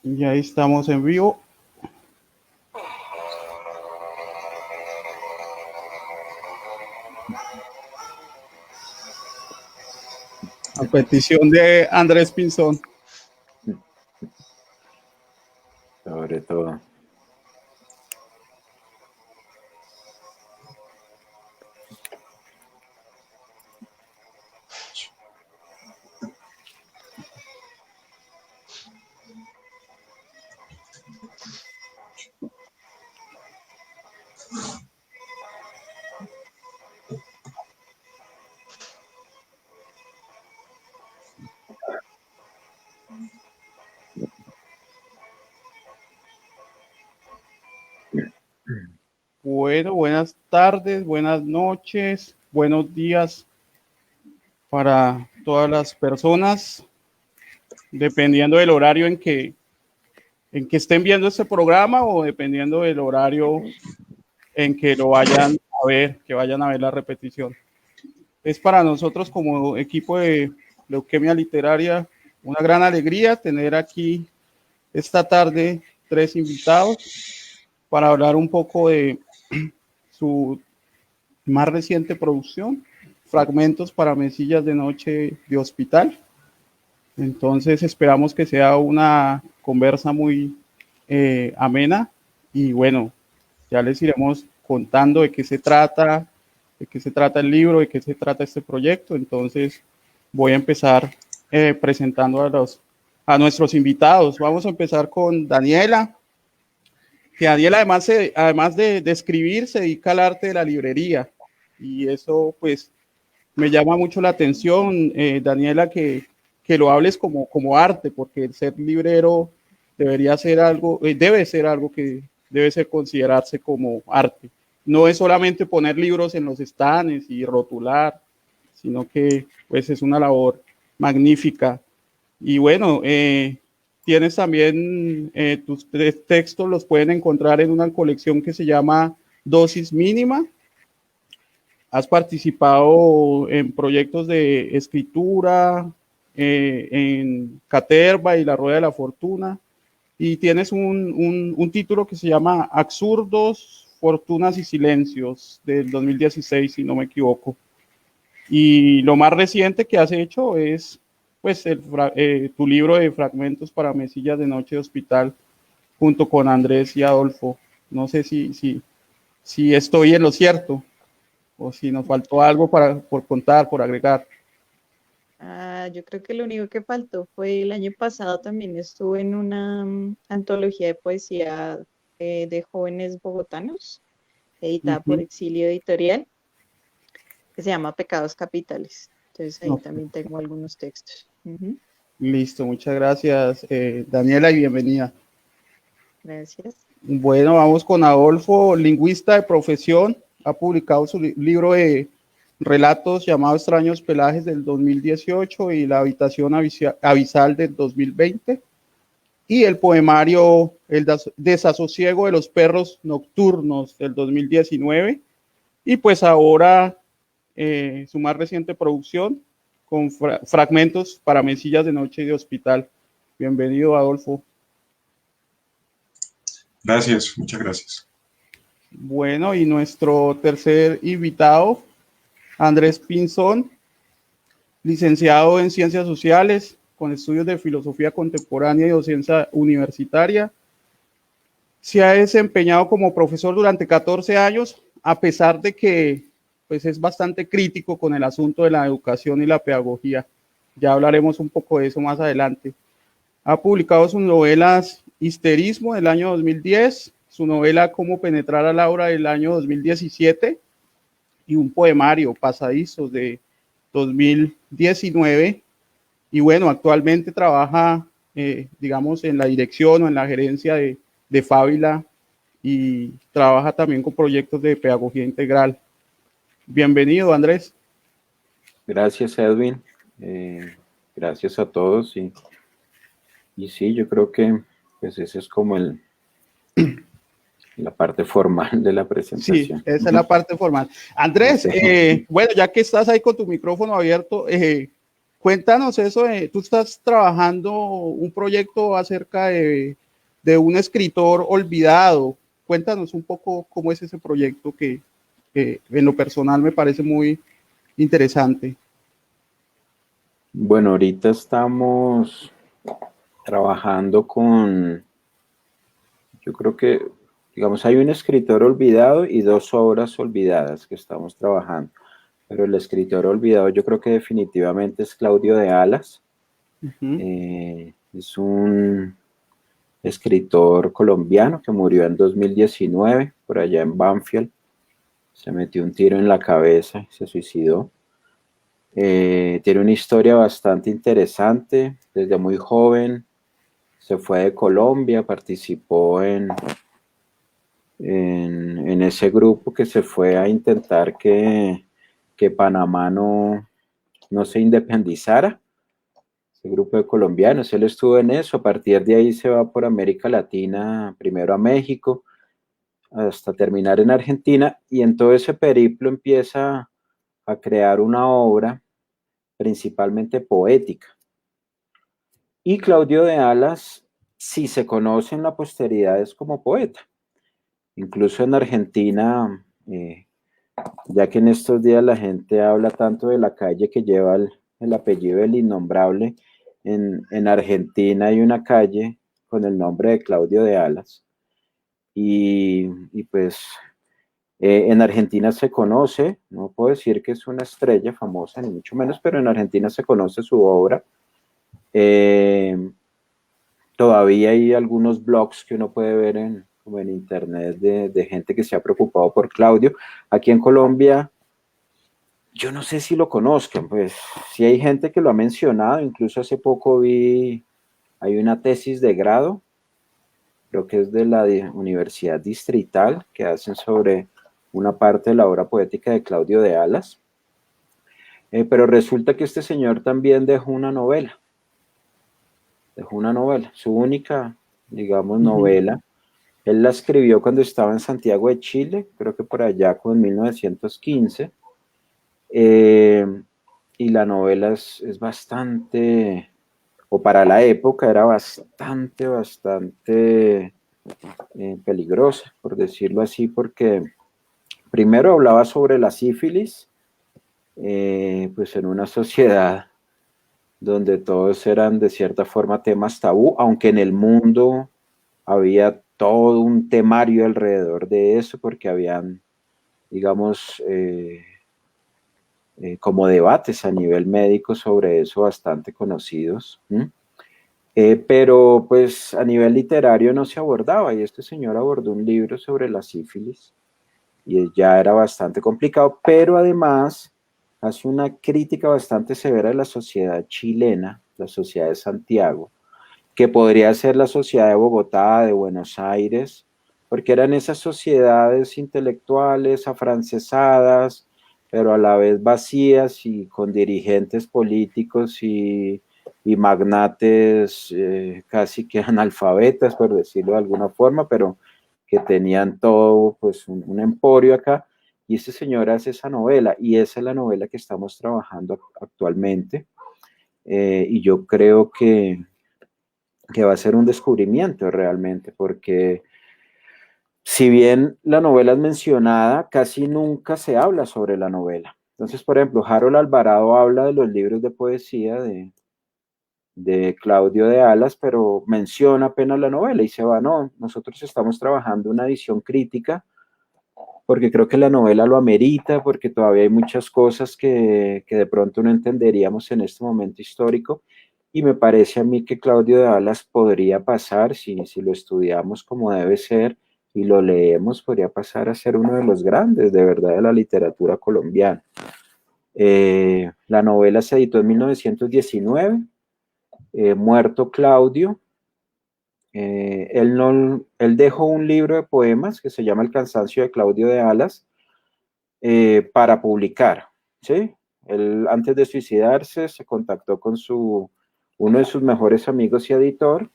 Y ahí estamos en vivo. A petición de Andrés Pinzón. Sobre todo. Bueno, buenas tardes, buenas noches, buenos días para todas las personas, dependiendo del horario en que estén viendo este programa o dependiendo del horario en que lo vayan a ver, que vayan a ver la repetición. Es para nosotros como equipo de Leuquemia Literaria una gran alegría tener aquí esta tarde 3 invitados para hablar un poco de su más reciente producción, Fragmentos para Mesillas de Noche de Hospital. Entonces esperamos que sea una conversa muy amena y bueno, ya les iremos contando de qué se trata el libro, de qué se trata este proyecto. Entonces voy a empezar presentando a nuestros invitados. Vamos a empezar con Daniela, que Daniela además de escribir se dedica al arte de la librería y eso pues me llama mucho la atención, Daniela, que lo hables como arte, porque el ser librero debería ser algo, debe ser algo que debe ser considerarse como arte. No es solamente poner libros en los estantes y rotular, sino que pues es una labor magnífica. Y bueno, tienes también tus 3 textos, los pueden encontrar en una colección que se llama Dosis Mínima. Has participado en proyectos de escritura, en Caterva y La Rueda de la Fortuna, y tienes un título que se llama Absurdos, Fortunas y Silencios, del 2016, si no me equivoco. Y lo más reciente que has hecho es pues tu libro de Fragmentos para Mesillas de Noche de Hospital, junto con Andrés y Adolfo. No sé si estoy en lo cierto o si nos faltó algo por contar, por agregar. Yo creo que lo único que faltó fue el año pasado también estuve en una antología de poesía de jóvenes bogotanos, editada por Exilio Editorial, que se llama Pecados Capitales. Entonces ahí también tengo algunos textos. Listo, muchas gracias, Daniela, y bienvenida. Gracias. Bueno, vamos con Adolfo, lingüista de profesión, ha publicado su libro de relatos llamado Extraños Pelajes del 2018 y La Habitación Abisal del 2020 y el poemario El Desasosiego de los Perros Nocturnos del 2019 y pues ahora su más reciente producción con Fragmentos para Mesillas de Noche y de Hospital. Bienvenido, Adolfo. Gracias, muchas gracias. Bueno, y nuestro tercer invitado, Andrés Pinzón, licenciado en Ciencias Sociales, con estudios de Filosofía Contemporánea y Docencia Universitaria. Se ha desempeñado como profesor durante 14 años, a pesar de que pues, es bastante crítico con el asunto de la educación y la pedagogía. Ya hablaremos un poco de eso más adelante. Ha publicado sus novelas Histerismo del año 2010, su novela Cómo penetrar a Laura del año 2017 y un poemario Pasadizos de 2019. Y bueno, actualmente trabaja, digamos, en la dirección o en la gerencia de Fábila y trabaja también con proyectos de pedagogía integral. Bienvenido, Andrés. Gracias, Edwin. Gracias a todos. Y sí, yo creo que pues ese es como la parte formal de la presentación. Sí, esa es la parte formal. Andrés, bueno, ya que estás ahí con tu micrófono abierto, Cuéntanos eso tú estás trabajando un proyecto acerca de un escritor olvidado. Cuéntanos un poco cómo es ese proyecto que en lo personal me parece muy interesante. Bueno, ahorita estamos trabajando con, yo creo que, digamos, hay un escritor olvidado y dos obras olvidadas que estamos trabajando. Pero el escritor olvidado yo creo que definitivamente es Claudio de Alas. Es un escritor colombiano que murió en 2019 por allá en Banfield. Se metió un tiro en la cabeza y se suicidó. Tiene una historia bastante interesante. Desde muy joven se fue de Colombia, participó en ese grupo que se fue a intentar que Panamá no se independizara, ese grupo de colombianos. Él estuvo en eso. A partir de ahí se va por América Latina, primero a México, hasta terminar en Argentina, y en todo ese periplo empieza a crear una obra principalmente poética. Y Claudio de Alas, si se conoce en la posteridad, es como poeta. Incluso en Argentina, ya que en estos días la gente habla tanto de la calle que lleva el apellido del innombrable, en Argentina hay una calle con el nombre de Claudio de Alas. Y pues en Argentina se conoce, no puedo decir que es una estrella famosa, ni mucho menos, pero en Argentina se conoce su obra. Todavía hay algunos blogs que uno puede ver como en internet de gente que se ha preocupado por Claudio. Aquí en Colombia, yo no sé si lo conozcan, pues sí hay gente que lo ha mencionado. Incluso hace poco hay una tesis de grado, creo que es de la Universidad Distrital, que hacen sobre una parte de la obra poética de Claudio de Alas. Pero resulta que este señor también dejó una novela, su única, digamos, novela. Él la escribió cuando estaba en Santiago de Chile, creo que por allá con 1915, y la novela es bastante, o para la época era bastante peligrosa, por decirlo así, porque primero hablaba sobre la sífilis, pues en una sociedad donde todos eran de cierta forma temas tabú, aunque en el mundo había todo un temario alrededor de eso, porque habían, digamos, como debates a nivel médico sobre eso bastante conocidos. Pero pues a nivel literario no se abordaba, y este señor abordó un libro sobre la sífilis, y ya era bastante complicado, pero además hace una crítica bastante severa de la sociedad chilena, la sociedad de Santiago, que podría ser la sociedad de Bogotá, de Buenos Aires, porque eran esas sociedades intelectuales afrancesadas, pero a la vez vacías y con dirigentes políticos y magnates casi que analfabetas, por decirlo de alguna forma, pero que tenían todo pues un emporio acá. Y este señor hace esa novela, y esa es la novela que estamos trabajando actualmente. Y yo creo que va a ser un descubrimiento realmente, porque si bien la novela es mencionada, casi nunca se habla sobre la novela. Entonces, por ejemplo, Harold Alvarado habla de los libros de poesía de Claudio de Alas, pero menciona apenas la novela y se va. No, nosotros estamos trabajando una edición crítica, porque creo que la novela lo amerita, porque todavía hay muchas cosas que de pronto no entenderíamos en este momento histórico, y me parece a mí que Claudio de Alas podría pasar, si lo estudiamos como debe ser y lo leemos, podría pasar a ser uno de los grandes, de verdad, de la literatura colombiana. La novela se editó en 1919, muerto Claudio. Él dejó un libro de poemas que se llama El cansancio de Claudio de Alas, para publicar, ¿sí? Él, antes de suicidarse, se contactó con uno de sus mejores amigos y editor,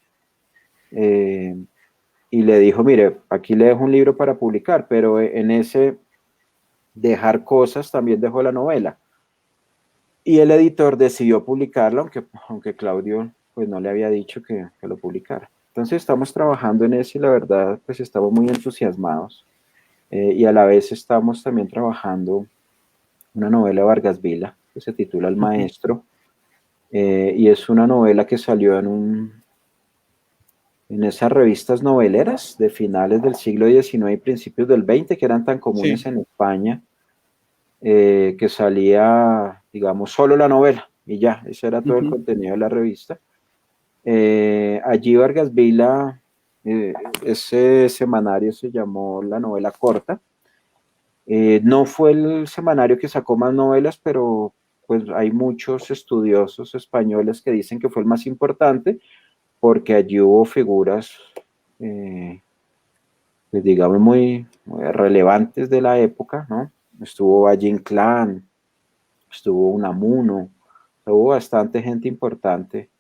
y le dijo, mire, aquí le dejo un libro para publicar, pero en ese dejar cosas también dejó la novela. y el editor decidió publicarlo, aunque Claudio pues no le había dicho que lo publicara. Entonces estamos trabajando en eso y la verdad pues estamos muy entusiasmados. Y a la vez estamos también trabajando una novela de Vargas Vila que se titula El Maestro, y es una novela que salió en esas revistas noveleras de finales del siglo XIX y principios del XX, que eran tan comunes Sí. en España, que salía, digamos, solo la novela y ya, ese era todo el Ujú. contenido de la revista. Allí Vargas Vila, ese semanario se llamó La Novela Corta. No fue el semanario que sacó más novelas, pero pues hay muchos estudiosos españoles que dicen que fue el más importante porque allí hubo figuras, pues digamos, muy relevantes de la época, ¿no? Estuvo Valle Inclán, estuvo Unamuno, hubo bastante gente importante.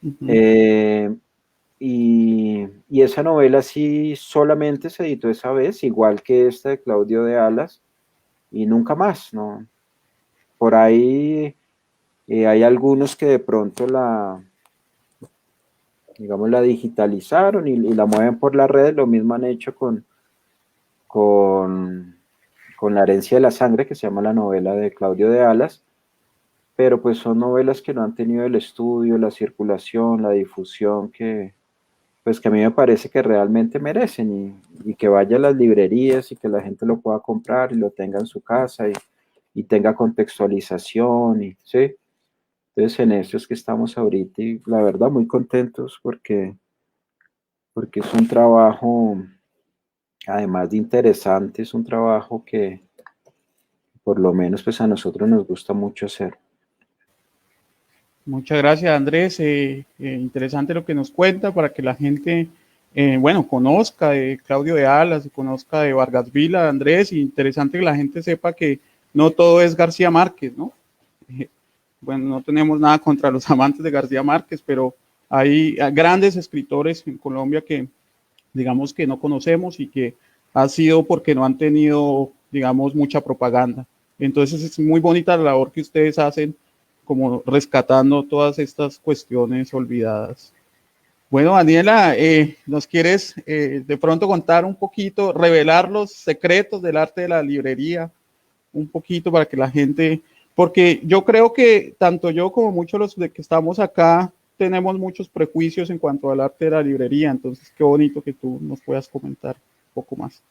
Ujú. Eh, y esa novela sí solamente se editó esa vez, igual que esta de Claudio de Alas, y nunca más, ¿no? Por ahí hay algunos que de pronto digamos, la digitalizaron y la mueven por las redes, lo mismo han hecho con, con La herencia de la sangre, que se llama la novela de Claudio de Alas, pero pues son novelas que no han tenido el estudio, la circulación, la difusión pues que a mí me parece que realmente merecen y que vaya a las librerías y que la gente lo pueda comprar y lo tenga en su casa y tenga contextualización, ¿sí? Entonces en eso es que estamos ahorita y la verdad muy contentos porque es un trabajo, además de interesante, es un trabajo que por lo menos pues a nosotros nos gusta mucho hacer. Muchas gracias, Andrés. Interesante lo que nos cuenta para que la gente, bueno, conozca de Claudio de Alas, conozca de Vargas Vila, Andrés, y interesante que la gente sepa que no todo es García Márquez, ¿no? Eh, bueno, no tenemos nada contra los amantes de García Márquez, pero hay grandes escritores en Colombia que, digamos, que no conocemos y que ha sido porque no han tenido, digamos, mucha propaganda. Entonces es muy bonita la labor que ustedes hacen como rescatando todas estas cuestiones olvidadas. Bueno, Daniela, ¿nos quieres de pronto contar un poquito, revelar los secretos del arte de la librería? Un poquito para que la gente, porque yo creo que tanto yo como muchos los de que estamos acá tenemos muchos prejuicios en cuanto al arte de la librería, entonces qué bonito que tú nos puedas comentar un poco más.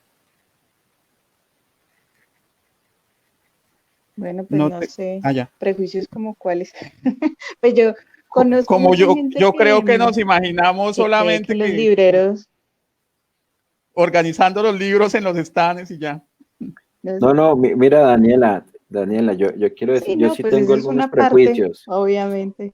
Bueno, pues No no te, sé, allá. prejuicios como cuáles. Pues yo conozco Como mucha gente yo creo que nos imaginamos que solamente los que libreros, organizando los libros en los stands y ya. los- No, mira Daniela, yo quiero decir, sí, yo no, sí pues tengo eso es algunos una parte, prejuicios, obviamente.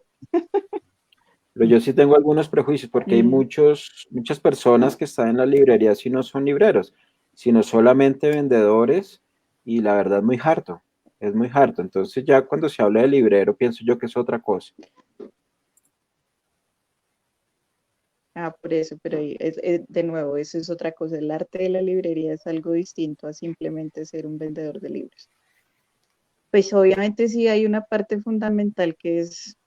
pero yo sí tengo algunos prejuicios porque hay Mm. muchas personas que están en las librerías y no son libreros, sino solamente vendedores y la verdad es muy harto. Entonces ya cuando se habla de librero pienso yo que es otra cosa. Ah, por eso, pero de nuevo, eso es otra cosa. El arte de la librería es algo distinto a simplemente ser un vendedor de libros. Pues obviamente sí hay una parte fundamental que es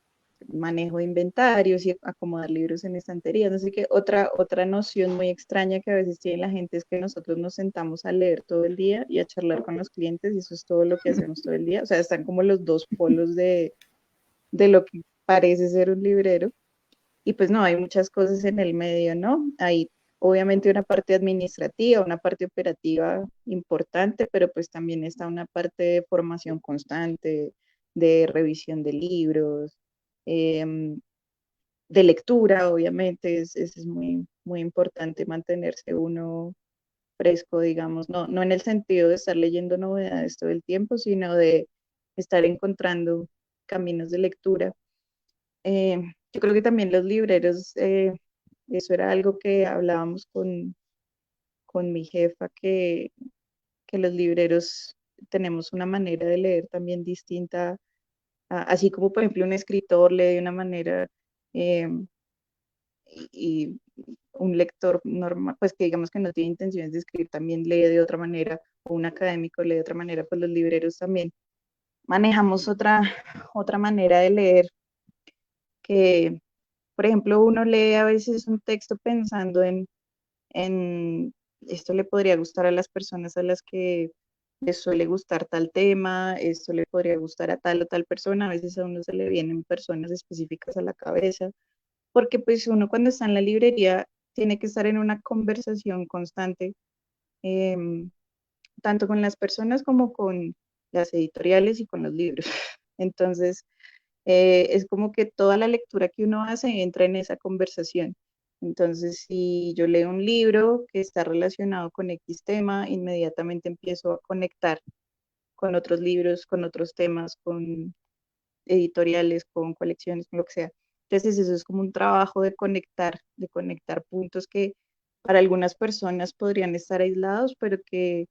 manejo de inventarios y acomodar libros en estanterías. Así que otra noción muy extraña que a veces tiene la gente es que nosotros nos sentamos a leer todo el día y a charlar con los clientes y eso es todo lo que hacemos todo el día. O sea, están como los dos polos de lo que parece ser un librero. Y pues no, hay muchas cosas en el medio, ¿no? Hay obviamente una parte administrativa, una parte operativa importante, pero pues también está una parte de formación constante, de revisión de libros, em, de lectura, obviamente, es muy, muy importante mantenerse uno fresco, digamos, no en el sentido de estar leyendo novedades todo el tiempo, sino de estar encontrando caminos de lectura. Yo creo que también los libreros, eso era algo que hablábamos con mi jefa, que los libreros tenemos una manera de leer también distinta, así como por ejemplo un escritor lee de una manera eh, y un lector normal, pues que digamos que no tiene intenciones de escribir, también lee de otra manera, o un académico lee de otra manera, pues los libreros también. manejamos otra manera de leer, que, por ejemplo, uno lee a veces un texto pensando en esto le podría gustar a las personas a las que les suele gustar tal tema, esto le podría gustar a tal o tal persona, a veces a uno se le vienen personas específicas a la cabeza, porque pues uno cuando está en la librería tiene que estar en una conversación constante, em, tanto con las personas como con las editoriales y con los libros. Entonces, es como que toda la lectura que uno hace entra en esa conversación. Entonces, si yo leo un libro que está relacionado con X tema, inmediatamente empiezo a conectar con otros libros, con otros temas, con editoriales, con colecciones, con lo que sea. Entonces, eso es como un trabajo de conectar puntos que para algunas personas podrían estar aislados, pero que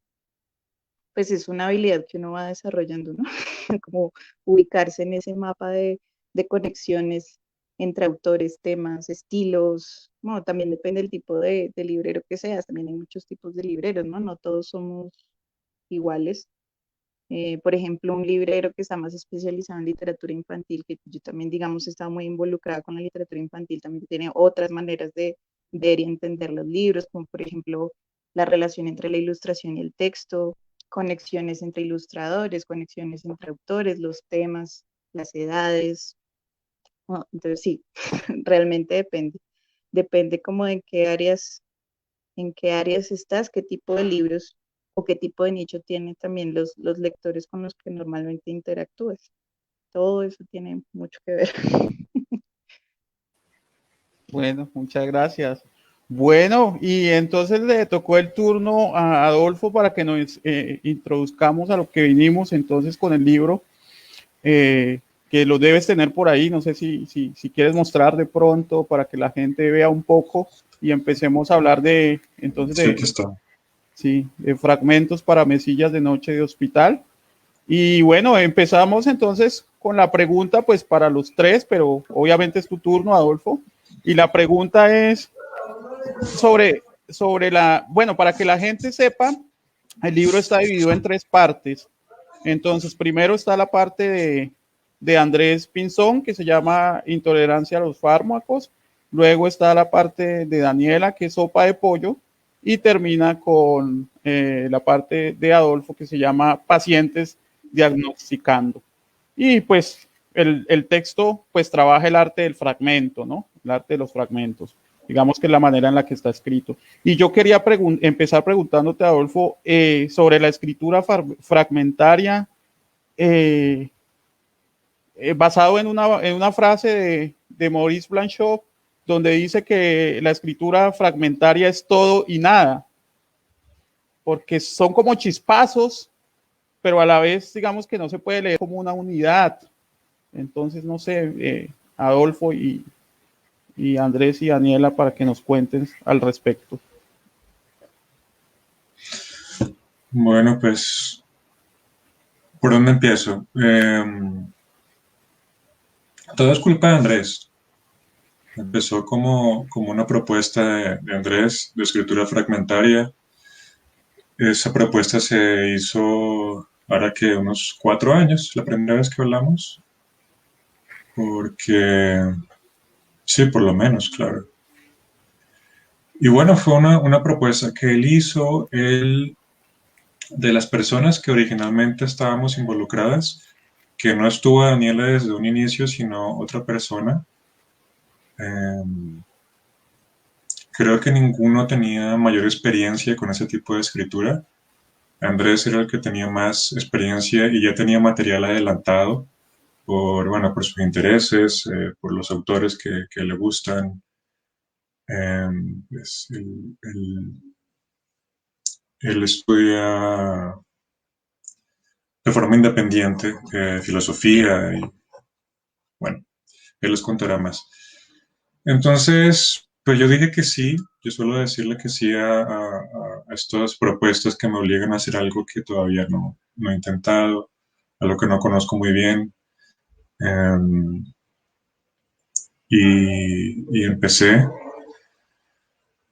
pues es una habilidad que uno va desarrollando, ¿no? Como ubicarse en ese mapa de conexiones entre autores, temas, estilos. Bueno, también depende del tipo de librero que seas, también hay muchos tipos de libreros, ¿no? No todos somos iguales. Por ejemplo, un librero que está más especializado en literatura infantil, que yo también, digamos, he estado muy involucrada con la literatura infantil, también tiene otras maneras de ver y entender los libros, como por ejemplo la relación entre la ilustración y el texto, conexiones entre ilustradores, conexiones entre autores, los temas, las edades. Bueno, entonces sí, realmente depende. Depende como en qué áreas estás, qué tipo de libros o qué tipo de nicho tienen también los lectores con los que normalmente interactúas. Todo eso tiene mucho que ver. Bueno, muchas gracias. Bueno, y entonces le tocó el turno a Adolfo para que nos introduzcamos a lo que vinimos entonces con el libro, que lo debes tener por ahí. No sé si quieres mostrar de pronto para que la gente vea un poco y empecemos a hablar de, entonces, Sí, aquí está. sí, de fragmentos para mesillas de noche de hospital. Y bueno, empezamos entonces con la pregunta, pues para los tres, pero obviamente es tu turno, Adolfo. Y la pregunta es sobre bueno, para que la gente sepa, el libro está dividido en tres partes. Entonces, primero está la parte de Andrés Pinzón, que se llama Intolerancia a los fármacos. Luego está la parte de Daniela, que es sopa de pollo. Y termina con la parte de Adolfo, que se llama Pacientes diagnosticando. Y pues el texto pues trabaja el arte del fragmento, ¿no? El arte de los fragmentos. Digamos que es la manera en la que está escrito. Y yo quería empezar preguntándote, Adolfo, sobre la escritura fragmentaria, eh, basado en una frase de Maurice Blanchot, donde dice que la escritura fragmentaria es todo y nada, porque son como chispazos, pero a la vez digamos que no se puede leer como una unidad. Entonces, no sé, Adolfo y Andrés y Daniela, para que nos cuenten al respecto. Bueno, pues, ¿por dónde empiezo? Todo es culpa de Andrés. Empezó como una propuesta de Andrés de escritura fragmentaria. Esa propuesta se hizo ahora que unos 4 años, la primera vez que hablamos, porque sí, por lo menos, claro. Y bueno, fue una propuesta que él hizo, de las personas que originalmente estábamos involucradas, que no estuvo Daniela desde un inicio, sino otra persona. Creo que ninguno tenía mayor experiencia con ese tipo de escritura. Andrés era el que tenía más experiencia y ya tenía material adelantado bueno, por sus intereses, por los autores que le gustan. Pues, él estudia de forma independiente filosofía y bueno, él les contará más. Entonces, pues yo dije que sí, yo suelo decirle que sí a estas propuestas que me obligan a hacer algo que todavía no he intentado, algo que no conozco muy bien. Y empecé.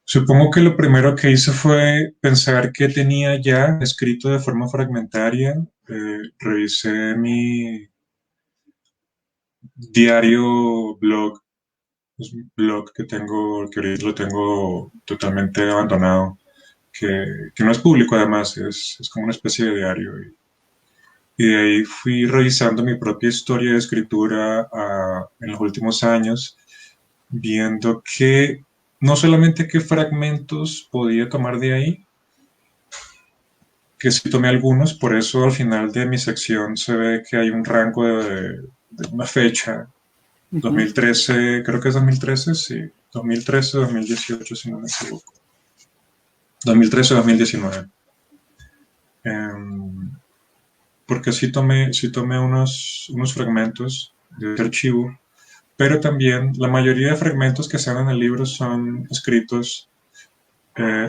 Supongo que lo primero que hice fue pensar que tenía ya escrito de forma fragmentaria revisé mi diario blog, es un blog que tengo, que ahorita lo tengo totalmente abandonado, que no es público además, es como una especie de diario. Y de ahí fui revisando mi propia historia de escritura en los últimos años, viendo que no solamente qué fragmentos podía tomar de ahí, que sí tomé algunos, por eso al final de mi sección se ve que hay un rango de una fecha, 2013, creo que es 2013, sí, 2013, 2018, si no me equivoco. 2013, 2019. Porque sí tomé unos fragmentos de este archivo, pero también la mayoría de fragmentos que están en el libro son escritos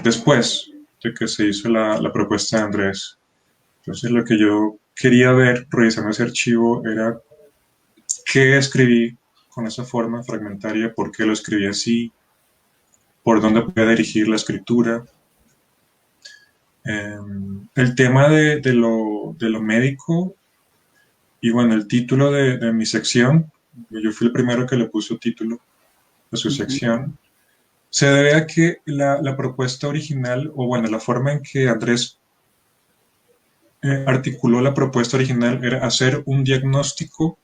después de que se hizo la propuesta de Andrés. Entonces lo que yo quería ver revisando ese archivo era qué escribí con esa forma fragmentaria, por qué lo escribí así, por dónde podía dirigir la escritura. El tema de lo médico y bueno, el título de mi sección, yo fui el primero que le puso título a su sección, se debe a que la propuesta original, o bueno, la forma en que Andrés articuló la propuesta original era hacer un diagnóstico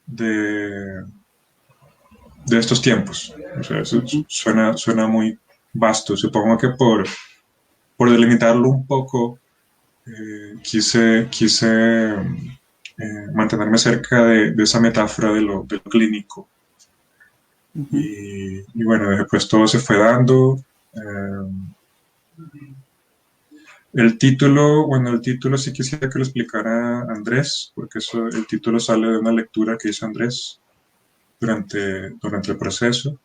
de, de estos tiempos. O sea, eso suena muy vasto. Supongo que por delimitarlo un poco, quise mantenerme cerca de esa metáfora de lo clínico. Y bueno, después todo se fue dando. Bueno, el título sí quisiera que lo explicara Andrés, porque el título sale de una lectura que hizo Andrés durante el proceso.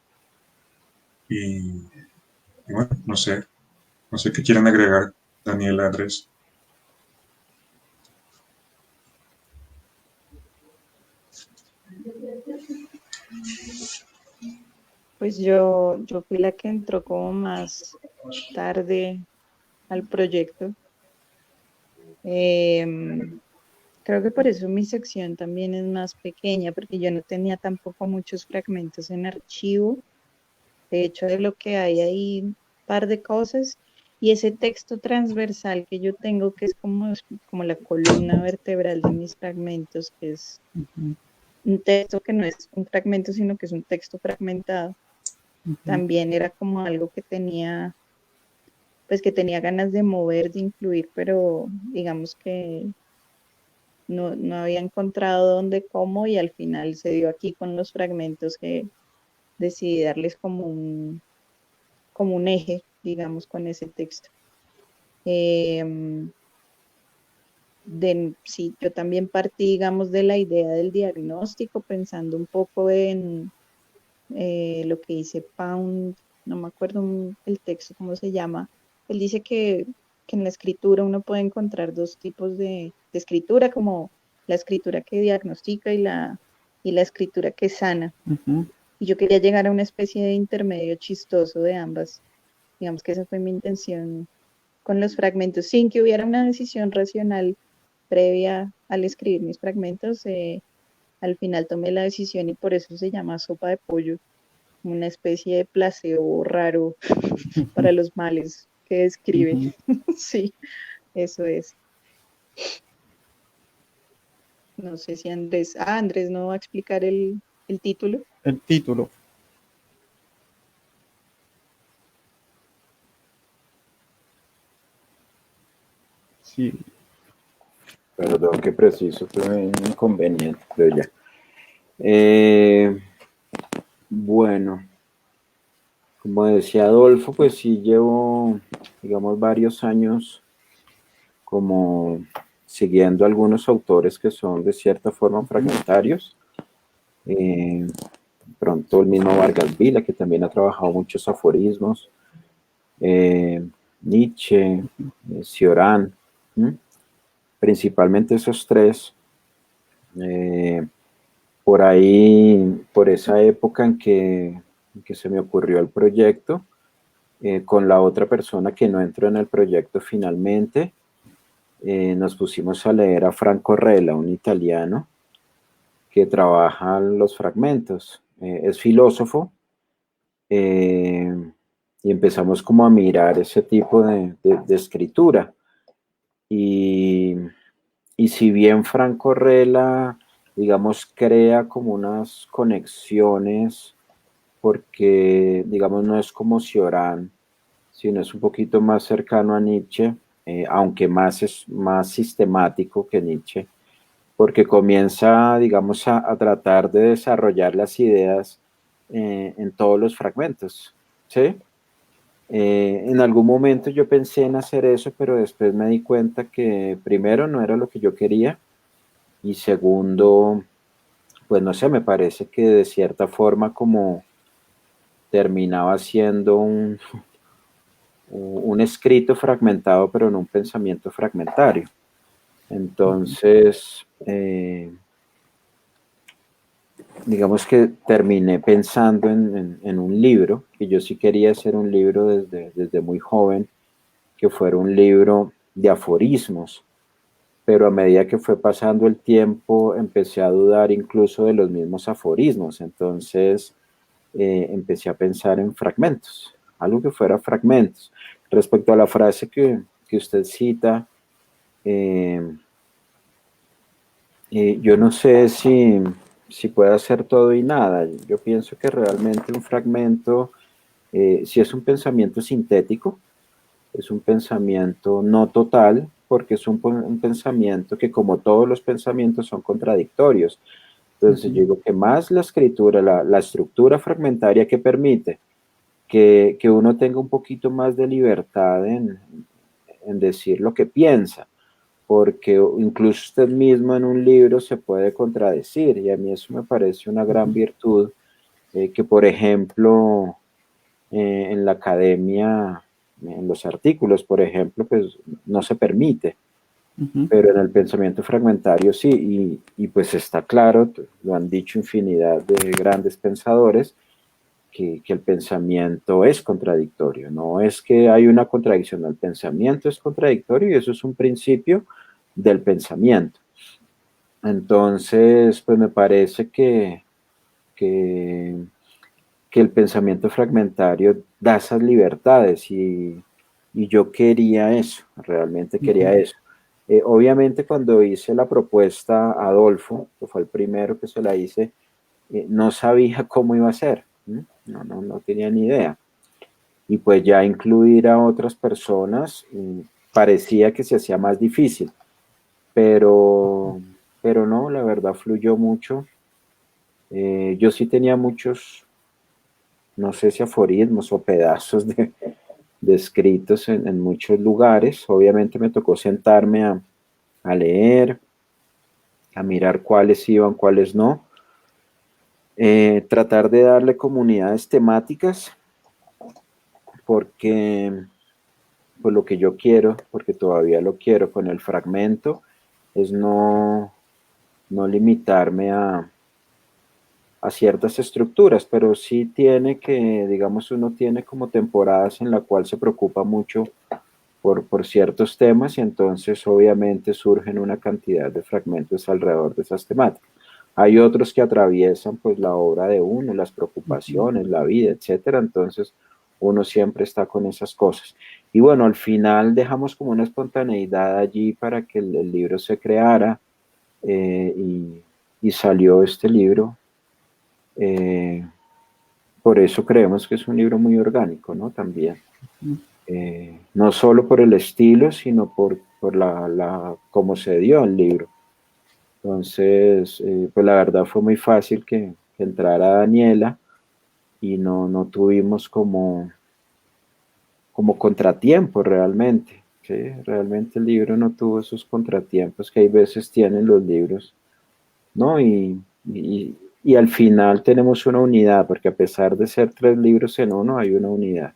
Y bueno, no sé qué quieren agregar Daniela, Andrés. Pues yo fui la que entró como más tarde al proyecto. Creo que por eso mi sección también es más pequeña, porque yo no tenía tampoco muchos fragmentos en archivo. De hecho, de lo que hay ahí, un par de cosas. Y ese texto transversal que yo tengo, que es como la columna vertebral de mis fragmentos, que es un texto que no es un fragmento, sino que es un texto fragmentado, también era como algo que tenía, pues que tenía ganas de mover, de incluir, pero digamos que no había encontrado dónde, cómo, y al final se dio aquí con los fragmentos que decidí darles como un eje, digamos, con ese texto. Sí, yo también partí, digamos, de la idea del diagnóstico, pensando un poco en lo que dice Pound, no me acuerdo el texto, cómo se llama. Él dice que en la escritura uno puede encontrar dos tipos de escritura, como la escritura que diagnostica y la escritura que sana. Y yo quería llegar a una especie de intermedio chistoso de ambas. Digamos que esa fue mi intención con los fragmentos, sin que hubiera una decisión racional previa al escribir mis fragmentos. Al final tomé la decisión y por eso se llama sopa de pollo, una especie de placebo raro para los males que describe. Sí, eso es. No sé si Andrés no va a explicar el título. El título. Sí. Perdón, que preciso, fue un inconveniente, pero ya. Bueno, como decía Adolfo, pues sí llevo, digamos, varios años como siguiendo algunos autores que son de cierta forma fragmentarios. Pronto el mismo Vargas Vila, que también ha trabajado muchos aforismos, Nietzsche, Cioran, principalmente esos tres. Por ahí, por esa época en que se me ocurrió el proyecto, con la otra persona que no entró en el proyecto finalmente, nos pusimos a leer a Franco Rella, un italiano que trabaja los fragmentos. Es filósofo, y empezamos como a mirar ese tipo de escritura. Y si bien Franco Rella, digamos, crea como unas conexiones, porque, digamos, no es como Cioran, sino es un poquito más cercano a Nietzsche, aunque es más sistemático que Nietzsche, porque comienza, digamos, a tratar de desarrollar las ideas en todos los fragmentos, ¿sí? En algún momento yo pensé en hacer eso, pero después me di cuenta que primero no era lo que yo quería y segundo, pues no sé, me parece que de cierta forma como terminaba siendo un escrito fragmentado, pero no un pensamiento fragmentario. Entonces, digamos que terminé pensando en un libro, que yo sí quería hacer un libro desde muy joven, que fuera un libro de aforismos, pero a medida que fue pasando el tiempo empecé a dudar incluso de los mismos aforismos, entonces empecé a pensar en fragmentos, algo que fuera fragmentos. Respecto a la frase que usted cita, yo no sé si puede hacer todo y nada. Yo pienso que realmente un fragmento, si es un pensamiento sintético, es un pensamiento no total, porque es un pensamiento que, como todos los pensamientos, son contradictorios. Entonces, yo digo que más la escritura, la estructura fragmentaria que permite que uno tenga un poquito más de libertad en decir lo que piensa, porque incluso usted mismo en un libro se puede contradecir, y a mí eso me parece una gran virtud, que por ejemplo en la academia, en los artículos, por ejemplo, pues no se permite, pero en el pensamiento fragmentario sí, y pues está claro, lo han dicho infinidad de grandes pensadores, que el pensamiento es contradictorio, no es que hay una contradicción, el pensamiento es contradictorio y eso es un principio del pensamiento. Entonces, pues me parece que el pensamiento fragmentario da esas libertades y yo quería eso, realmente quería eso. Obviamente cuando hice la propuesta a Adolfo, que fue el primero que se la hice, no sabía cómo iba a ser, no tenía ni idea. Y pues ya incluir a otras personas parecía que se hacía más difícil, pero no, la verdad fluyó mucho. Yo sí tenía muchos, no sé si aforismos o pedazos de escritos en muchos lugares. Obviamente me tocó sentarme a leer, a mirar cuáles iban, cuáles no. Tratar de darle comunidades temáticas, porque pues lo que yo quiero, porque todavía lo quiero con el fragmento, es no limitarme a ciertas estructuras, pero sí tiene que, digamos, uno tiene como temporadas en la cual se preocupa mucho por ciertos temas y entonces obviamente surgen una cantidad de fragmentos alrededor de esas temáticas. Hay otros que atraviesan pues la obra de uno, las preocupaciones, la vida, etcétera, entonces uno siempre está con esas cosas. Y bueno, al final dejamos como una espontaneidad allí para que el libro se creara, y salió este libro. Por eso creemos que es un libro muy orgánico, ¿no? También. No solo por el estilo, sino por cómo se dio el libro. Entonces, pues la verdad fue muy fácil que entrara Daniela y no tuvimos como contratiempos realmente. ¿Sí? Realmente el libro no tuvo esos contratiempos que hay veces tienen los libros, ¿no? Y al final tenemos una unidad, porque a pesar de ser 3 libros en uno, hay una unidad.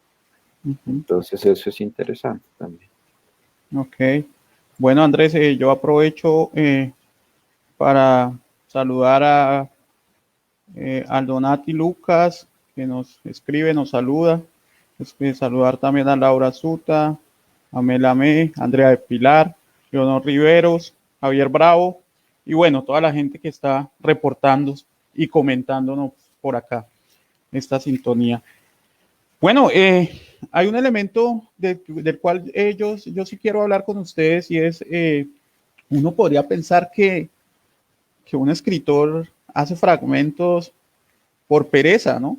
Entonces eso es interesante también. Ok. Bueno, Andrés, yo aprovecho para saludar a Aldonati Lucas, que nos escribe, nos saluda. Saludar también a Laura Suta, a Melame, Andrea de Pilar, Leonor Riveros, Javier Bravo, y bueno, toda la gente que está reportando y comentándonos por acá esta sintonía. Bueno, hay un elemento del cual yo sí quiero hablar con ustedes y es, uno podría pensar que un escritor hace fragmentos por pereza, ¿no?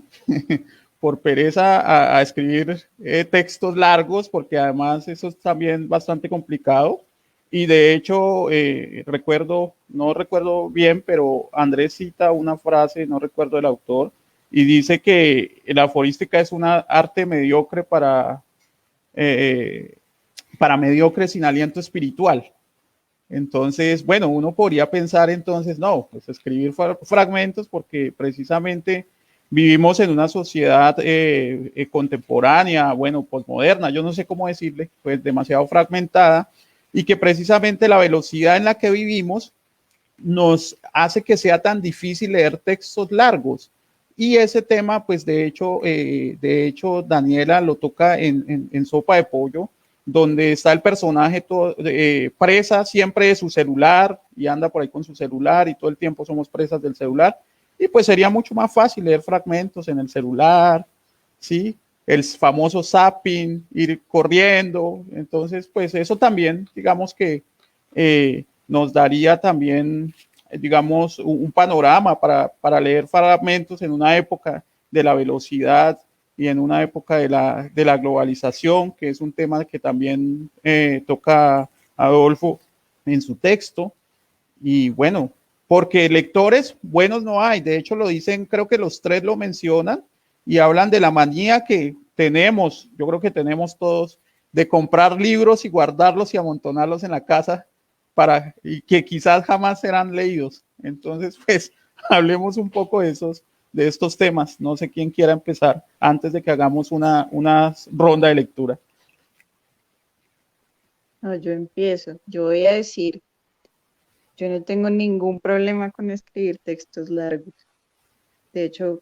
Por pereza a escribir textos largos, porque además eso es también bastante complicado. Y de hecho, no recuerdo bien, pero Andrés cita una frase, no recuerdo el autor, y dice que la aforística es una arte mediocre para mediocres sin aliento espiritual. Entonces, bueno, uno podría pensar entonces, no, pues escribir fragmentos porque precisamente vivimos en una sociedad contemporánea, bueno, posmoderna, yo no sé cómo decirle, pues demasiado fragmentada y que precisamente la velocidad en la que vivimos nos hace que sea tan difícil leer textos largos. Y ese tema, pues de hecho Daniela lo toca en Sopa de Pollo, donde está el personaje presa siempre de su celular y anda por ahí con su celular y todo el tiempo somos presas del celular. Y pues sería mucho más fácil leer fragmentos en el celular, ¿sí? El famoso zapping, ir corriendo. Entonces, pues eso también, digamos que nos daría también, digamos, un panorama para leer fragmentos en una época de la velocidad y en una época de la globalización, que es un tema que también toca Adolfo en su texto. Y bueno, porque lectores buenos no hay, de hecho lo dicen, creo que los tres lo mencionan y hablan de la manía que tenemos, yo creo que tenemos todos, de comprar libros y guardarlos y amontonarlos en la casa y que quizás jamás serán leídos. Entonces, pues, hablemos un poco de estos temas. No sé quién quiera empezar antes de que hagamos una ronda de lectura. No, yo empiezo. Yo voy a decir, yo no tengo ningún problema con escribir textos largos. De hecho,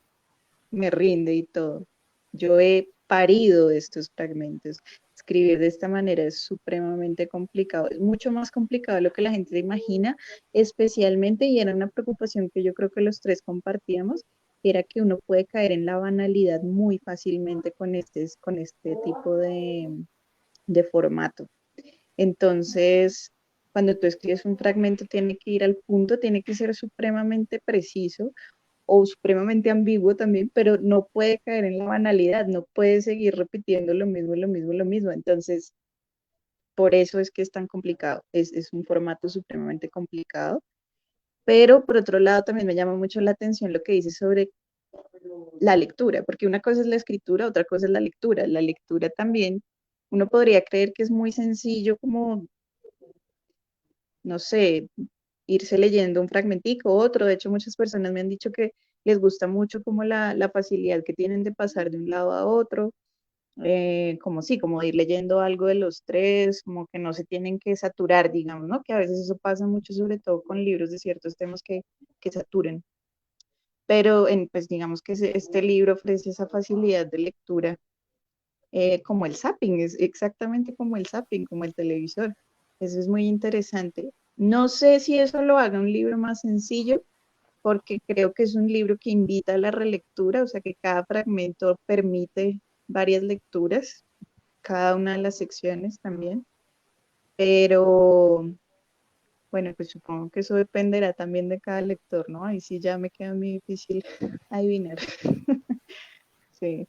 me rinde y todo. Yo he parido estos fragmentos. Escribir de esta manera es supremamente complicado, es mucho más complicado de lo que la gente se imagina, especialmente, y era una preocupación que yo creo que los tres compartíamos, era que uno puede caer en la banalidad muy fácilmente con este tipo de formato. Entonces, cuando tú escribes un fragmento, tiene que ir al punto, tiene que ser supremamente preciso o supremamente ambiguo también, pero no puede caer en la banalidad, no puede seguir repitiendo lo mismo, lo mismo, lo mismo. Entonces, por eso es que es tan complicado. Es un formato supremamente complicado. Pero por otro lado, también me llama mucho la atención lo que dice sobre la lectura, porque una cosa es la escritura, otra cosa es la lectura. La lectura también, uno podría creer que es muy sencillo, como, no sé, irse leyendo un fragmentico, otro. De hecho, muchas personas me han dicho que les gusta mucho como la facilidad que tienen de pasar de un lado a otro, como sí, como ir leyendo algo de los tres, como que no se tienen que saturar, digamos, ¿no? Que a veces eso pasa mucho, sobre todo con libros de ciertos temas que saturen. Pero pues digamos que este libro ofrece esa facilidad de lectura, como el zapping, es exactamente como el zapping, como el televisor. Eso es muy interesante. No sé si eso lo haga un libro más sencillo, porque creo que es un libro que invita a la relectura, o sea que cada fragmento permite varias lecturas, cada una de las secciones también, pero bueno, pues supongo que eso dependerá también de cada lector, ¿no? Ahí sí ya me queda muy difícil adivinar. Sí.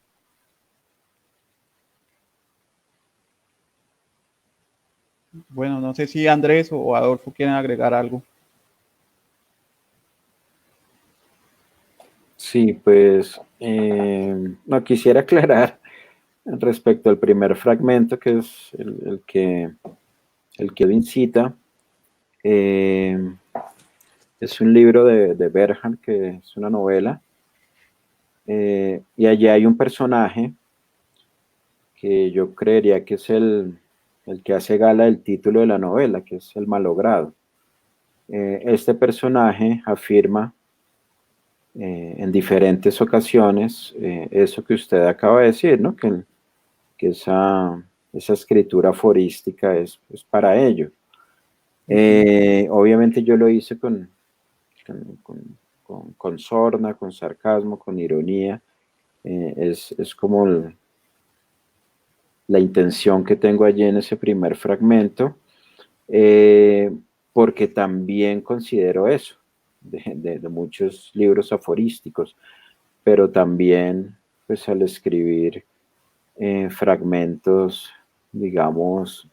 Bueno, no sé si Andrés o Adolfo quieren agregar algo. Sí, pues no quisiera aclarar respecto al primer fragmento, que es el que incita. Es un libro de Berhan, que es una novela, y allí hay un personaje que yo creería que es el que hace gala del título de la novela, que es el malogrado. Este personaje afirma en diferentes ocasiones eso que usted acaba de decir, ¿no? Que esa escritura aforística es para ello. Obviamente yo lo hice con sorna, con sarcasmo, con ironía. Es como la intención que tengo allí en ese primer fragmento, porque también considero eso, de muchos libros aforísticos, pero también pues al escribir fragmentos, digamos,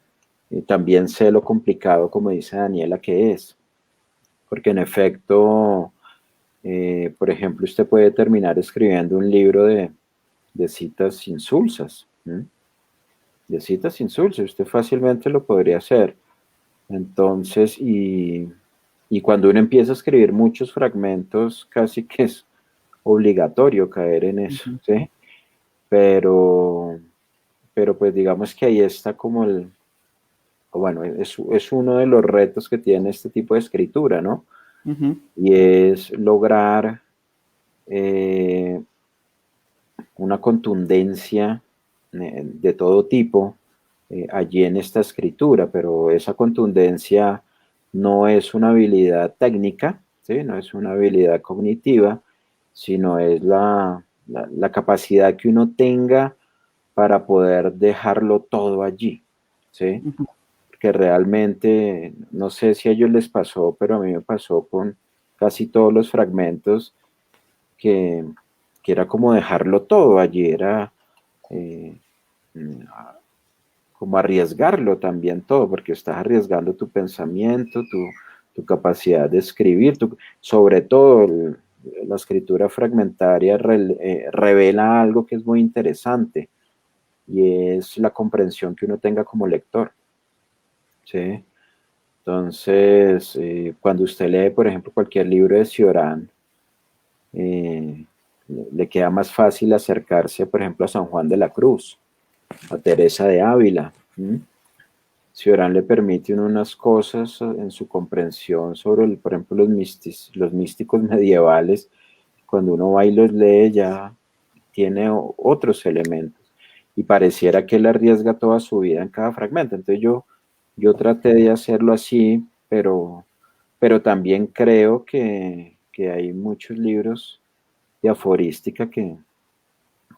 también sé lo complicado, como dice Daniela, que es, porque en efecto, por ejemplo, usted puede terminar escribiendo un libro de citas insulsas, ¿sí? De citas insulsas, usted fácilmente lo podría hacer. Entonces, y cuando uno empieza a escribir muchos fragmentos, casi que es obligatorio caer en eso, ¿sí? Pero, pero pues digamos que ahí está como bueno, es uno de los retos que tiene este tipo de escritura, ¿no? Y es lograr una contundencia de todo tipo allí en esta escritura, pero esa contundencia no es una habilidad técnica, ¿sí? No es una habilidad cognitiva, sino es la capacidad que uno tenga para poder dejarlo todo allí, ¿sí? Que realmente, no sé si a ellos les pasó, pero a mí me pasó con casi todos los fragmentos que, que era como dejarlo todo allí, era eh, como arriesgarlo también todo, porque estás arriesgando tu pensamiento, tu capacidad de escribir, sobre todo la escritura fragmentaria revela algo que es muy interesante y es la comprensión que uno tenga como lector. ¿Sí? Entonces, cuando usted lee, por ejemplo, cualquier libro de Cioran, le queda más fácil acercarse, por ejemplo, a San Juan de la Cruz, a Teresa de Ávila. Cioran le permite unas cosas en su comprensión sobre, por ejemplo, los místicos medievales. Cuando uno va y los lee, ya tiene otros elementos. Y pareciera que él arriesga toda su vida en cada fragmento. Entonces yo traté de hacerlo así, pero también creo que hay muchos libros de aforística que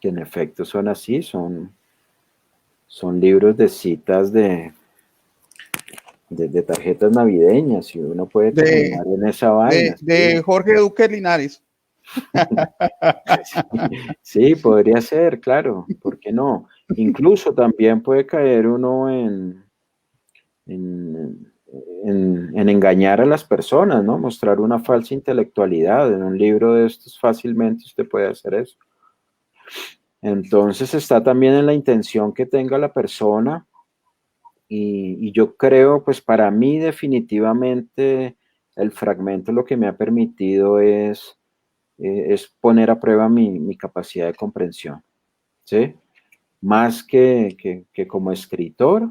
en efecto son así, son libros de citas de tarjetas navideñas y uno puede De, terminar en esa vaina. de Jorge Duque Linares. Sí, podría ser, claro, ¿por qué no? Incluso también puede caer uno en, en engañar a las personas, ¿no? Mostrar una falsa intelectualidad. En un libro de estos fácilmente usted puede hacer eso. Entonces está también en la intención que tenga la persona y yo creo, pues para mí definitivamente el fragmento lo que me ha permitido es poner a prueba mi capacidad de comprensión, ¿sí? Más que como escritor,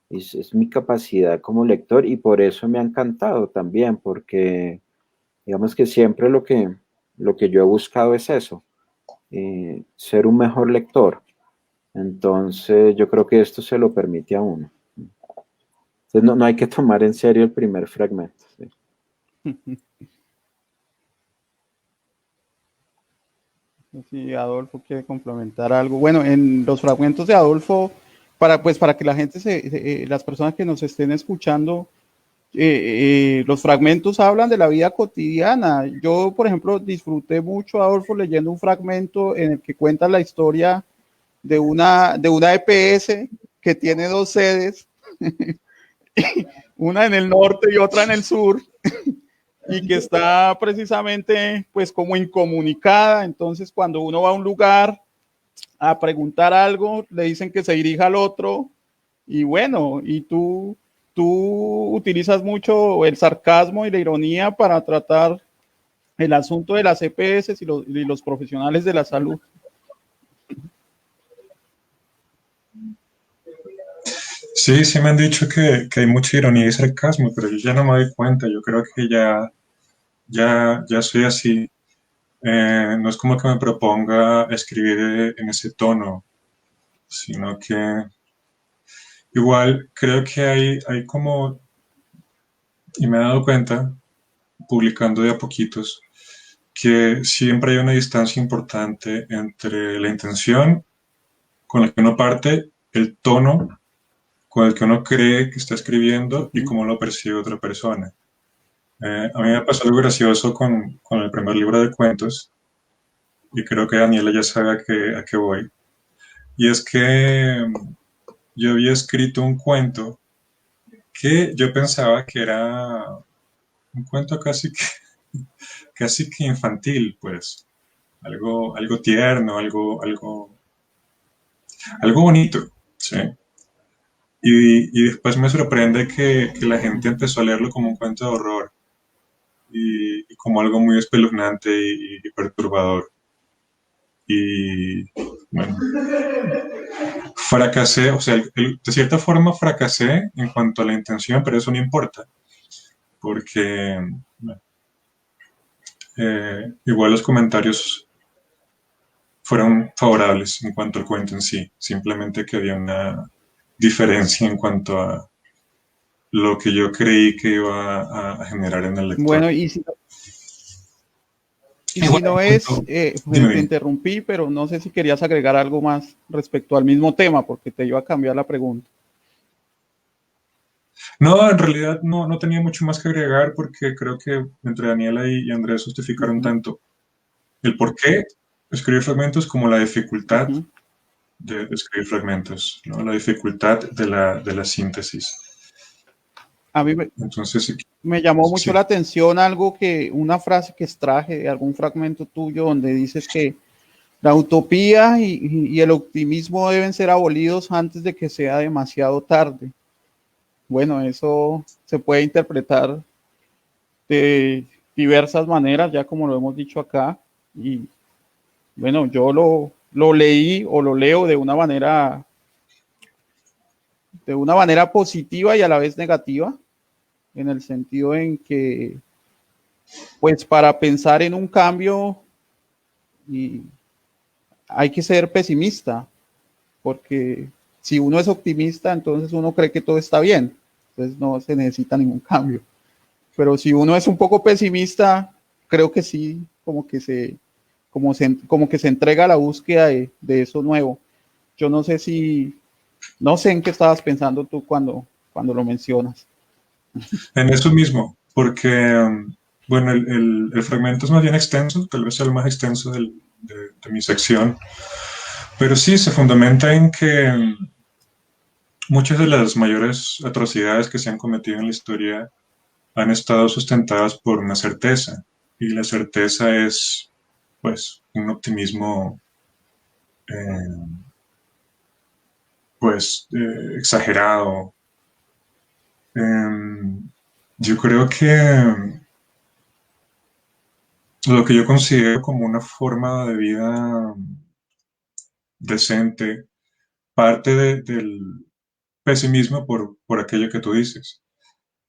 es mi capacidad como lector y por eso me ha encantado también, porque digamos que siempre lo que yo he buscado es eso, ser un mejor lector. Entonces yo creo que esto se lo permite a uno. Entonces no hay que tomar en serio el primer fragmento. ¿Sí? Si Adolfo quiere complementar algo. Bueno, en los fragmentos de Adolfo, para que la gente, las personas que nos estén escuchando, los fragmentos hablan de la vida cotidiana. Yo, por ejemplo, disfruté mucho, Adolfo, leyendo un fragmento en el que cuenta la historia de una EPS que tiene dos sedes, una en el norte y otra en el sur, y que está precisamente pues como incomunicada. Entonces cuando uno va a un lugar a preguntar algo, le dicen que se dirija al otro, y bueno, y tú utilizas mucho el sarcasmo y la ironía para tratar el asunto de las EPS y los profesionales de la salud. Sí, sí me han dicho que hay mucha ironía y sarcasmo, pero yo ya no me doy cuenta. Yo creo que ya soy así. No es como que me proponga escribir en ese tono, sino que igual creo que hay como Y me he dado cuenta, publicando de a poquitos, que siempre hay una distancia importante entre la intención con la que uno parte, el tono con el que uno cree que está escribiendo y Ujú. cómo lo percibe otra persona. A mí me pasó algo gracioso con el primer libro de cuentos, y creo que Daniela ya sabe a qué voy. Y es que yo había escrito un cuento que yo pensaba que era un cuento casi que infantil, pues. Algo tierno, algo bonito, ¿sí? Y después me sorprende que la gente empezó a leerlo como un cuento de horror y como algo muy espeluznante y perturbador. Y bueno, fracasé, o sea, de cierta forma fracasé en cuanto a la intención, pero eso no importa, porque bueno, igual los comentarios fueron favorables en cuanto al cuento en sí, simplemente que había una diferencia en cuanto a lo que yo creí que iba a generar en el lector. Bueno, y Igual si no en es, cuanto, dime te bien. interrumpí, pero no sé si querías agregar algo más respecto al mismo tema, porque te iba a cambiar la pregunta. No, en realidad no tenía mucho más que agregar porque creo que entre Daniela y Andrés justificaron Ujú, tanto el por qué escribir fragmentos como la dificultad ujú. de escribir fragmentos, ¿no? La dificultad de la síntesis. A mí me, Entonces, me llamó mucho sí. la atención una frase que extraje de algún fragmento tuyo donde dices que la utopía y el optimismo deben ser abolidos antes de que sea demasiado tarde. Bueno, eso se puede interpretar de diversas maneras, ya como lo hemos dicho acá. Y bueno, yo lo leí o lo leo de una manera positiva y a la vez negativa, en el sentido en que, pues para pensar en un cambio y hay que ser pesimista, porque si uno es optimista, entonces uno cree que todo está bien, entonces no se necesita ningún cambio. Pero si uno es un poco pesimista, creo que sí, como que se entrega a la búsqueda de eso nuevo. Yo no sé no sé en qué estabas pensando tú cuando lo mencionas. En eso mismo, porque, bueno, el fragmento es más bien extenso, tal vez sea el más extenso de mi sección, pero sí se fundamenta en que muchas de las mayores atrocidades que se han cometido en la historia han estado sustentadas por una certeza, y la certeza es, pues, un optimismo, eh, pues, exagerado. Yo creo que lo que yo considero como una forma de vida decente parte del pesimismo por aquello que tú dices.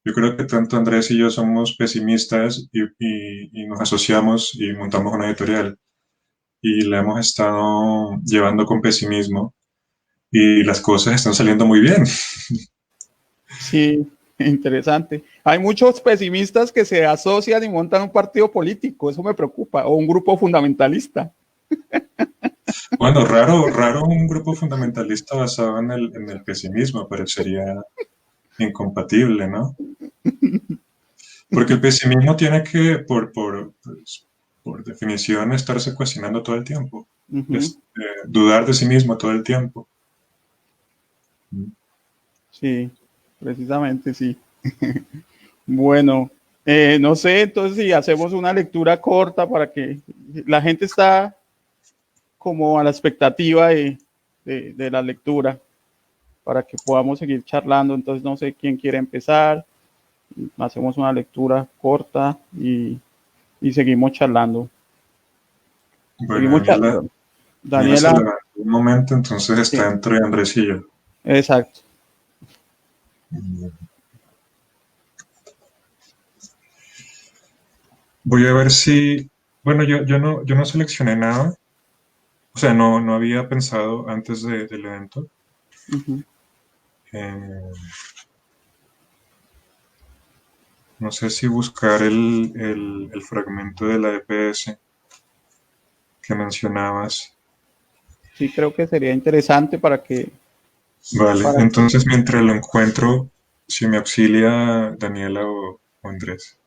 Yo creo que tanto Andrés y yo somos pesimistas y nos asociamos y montamos una editorial y la hemos estado llevando con pesimismo y las cosas están saliendo muy bien. Sí, interesante. Hay muchos pesimistas que se asocian y montan un partido político, eso me preocupa, o un grupo fundamentalista. Bueno, raro un grupo fundamentalista basado en el pesimismo, parecería incompatible, ¿no? Porque el pesimismo tiene que, pues, por definición, estarse cuestionando todo el tiempo, Uh -huh. dudar de sí mismo todo el tiempo. Sí, precisamente sí. Bueno, no sé, entonces si hacemos una lectura corta para que la gente está como a la expectativa de la lectura, para que podamos seguir charlando. Entonces no sé quién quiere empezar, hacemos una lectura corta y seguimos charlando. Bueno, Seguimos charlando. Daniela se Daniela, levantó un momento, entonces está sí, entre Andrés y yo. exacto. Voy a ver si, bueno, yo no seleccioné nada, o sea, no había pensado antes del evento. Uh -huh. Eh, No sé si buscar el fragmento de la EPS que mencionabas. Sí, creo que sería interesante Vale, para que, entonces mientras lo encuentro, si me auxilia Daniela o Andrés.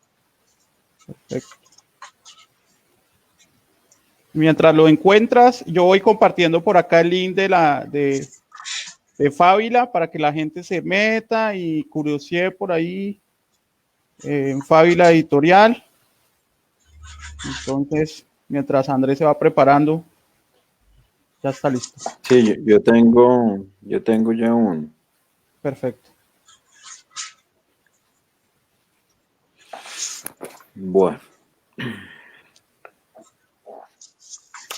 mientras lo encuentras, yo voy compartiendo por acá el link de Fábila para que la gente se meta y curiosee por ahí en Fábila Editorial. Entonces, mientras Andrés se va preparando, ya está listo. Sí, yo tengo ya un. Perfecto. Bueno,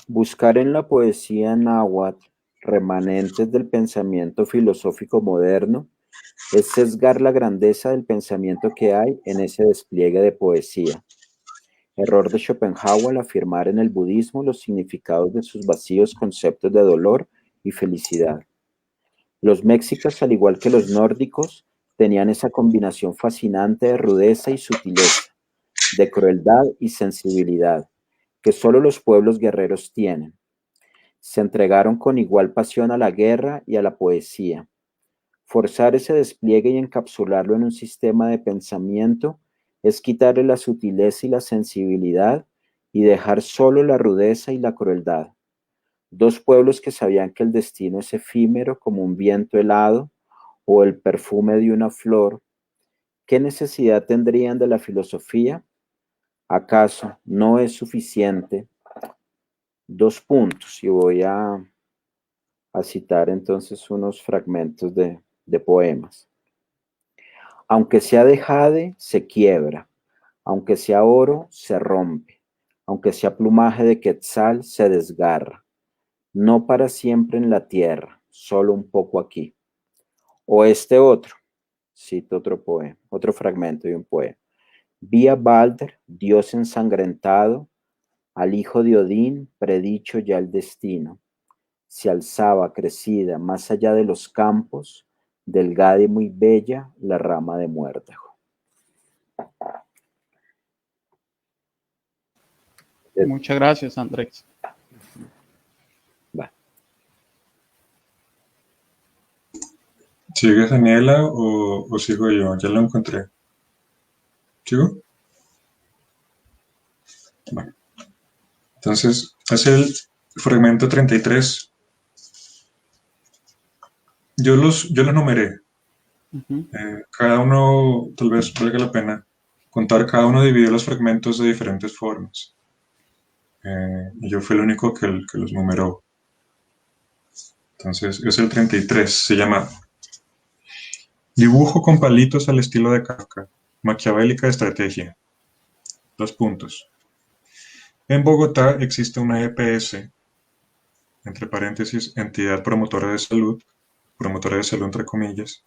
buscar en la poesía náhuatl remanentes del pensamiento filosófico moderno es sesgar la grandeza del pensamiento que hay en ese despliegue de poesía. Error de Schopenhauer al afirmar en el budismo los significados de sus vacíos conceptos de dolor y felicidad. Los mexicas, al igual que los nórdicos, tenían esa combinación fascinante de rudeza y sutileza, de crueldad y sensibilidad, que solo los pueblos guerreros tienen. Se entregaron con igual pasión a la guerra y a la poesía. Forzar ese despliegue y encapsularlo en un sistema de pensamiento es quitarle la sutileza y la sensibilidad y dejar solo la rudeza y la crueldad. Dos pueblos que sabían que el destino es efímero como un viento helado o el perfume de una flor. ¿Qué necesidad tendrían de la filosofía? ¿Acaso no es suficiente? Dos puntos, y voy a citar entonces unos fragmentos de poemas. Aunque sea de jade, se quiebra. Aunque sea oro, se rompe. Aunque sea plumaje de quetzal, se desgarra. No para siempre en la tierra, solo un poco aquí. O este otro, cito otro poema, otro fragmento de un poema. Vi a Balder, dios ensangrentado, al hijo de Odín, predicho ya el destino. Se alzaba crecida más allá de los campos, delgada y muy bella, la rama de muérdago. Muchas gracias, Andrés. Va. ¿Sigues Daniela o sigo yo? Ya lo encontré. ¿Sigo? Bueno, entonces es el fragmento 33. Yo los numeré. Uh-huh. Cada uno, tal vez valga la pena contar, cada uno dividió los fragmentos de diferentes formas. Y yo fui el único que los numeró. Entonces es el 33. Se llama Dibujo con palitos al estilo de Kafka. Maquiavélica estrategia. Dos puntos. En Bogotá existe una EPS, entre paréntesis, entidad promotora de salud entre comillas,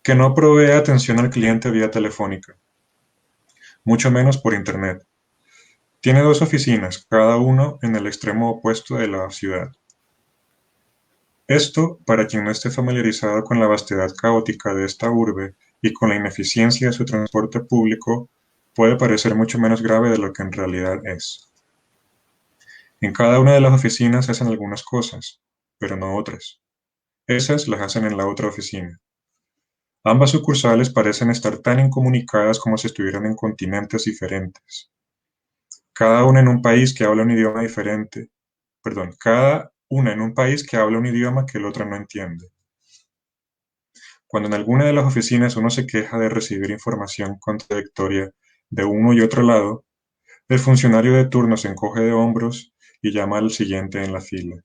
que no provee atención al cliente vía telefónica, mucho menos por internet. Tiene dos oficinas, cada uno en el extremo opuesto de la ciudad. Esto, para quien no esté familiarizado con la vastedad caótica de esta urbe y con la ineficiencia de su transporte público, puede parecer mucho menos grave de lo que en realidad es. En cada una de las oficinas se hacen algunas cosas, pero no otras. Esas las hacen en la otra oficina. Ambas sucursales parecen estar tan incomunicadas como si estuvieran en continentes diferentes. Cada una en un país que habla un idioma diferente. Cada una en un país que habla un idioma que el otro no entiende. Cuando en alguna de las oficinas uno se queja de recibir información contradictoria de uno y otro lado, el funcionario de turno se encoge de hombros y llama al siguiente en la fila.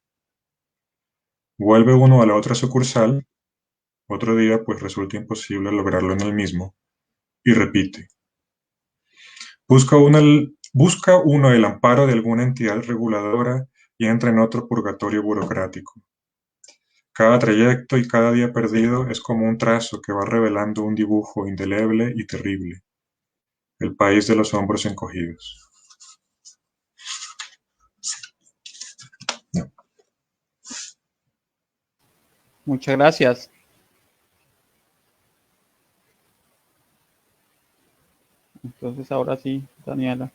Vuelve uno a la otra sucursal, otro día pues resulta imposible lograrlo en el mismo, y repite. Busca uno el amparo de alguna entidad reguladora y entra en otro purgatorio burocrático. Cada trayecto y cada día perdido es como un trazo que va revelando un dibujo indeleble y terrible. El país de los hombros encogidos. No. Muchas gracias. Entonces ahora sí, Daniela.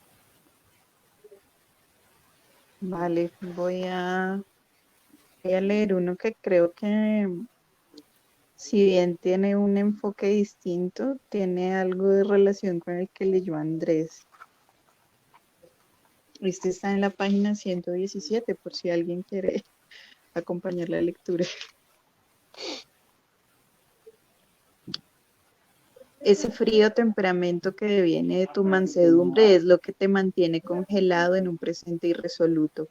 Vale, voy a leer uno que creo que, si bien tiene un enfoque distinto, tiene algo de relación con el que leyó Andrés. Este está en la página 117, por si alguien quiere acompañar la lectura. Ese frío temperamento que deviene de tu mansedumbre es lo que te mantiene congelado en un presente irresoluto.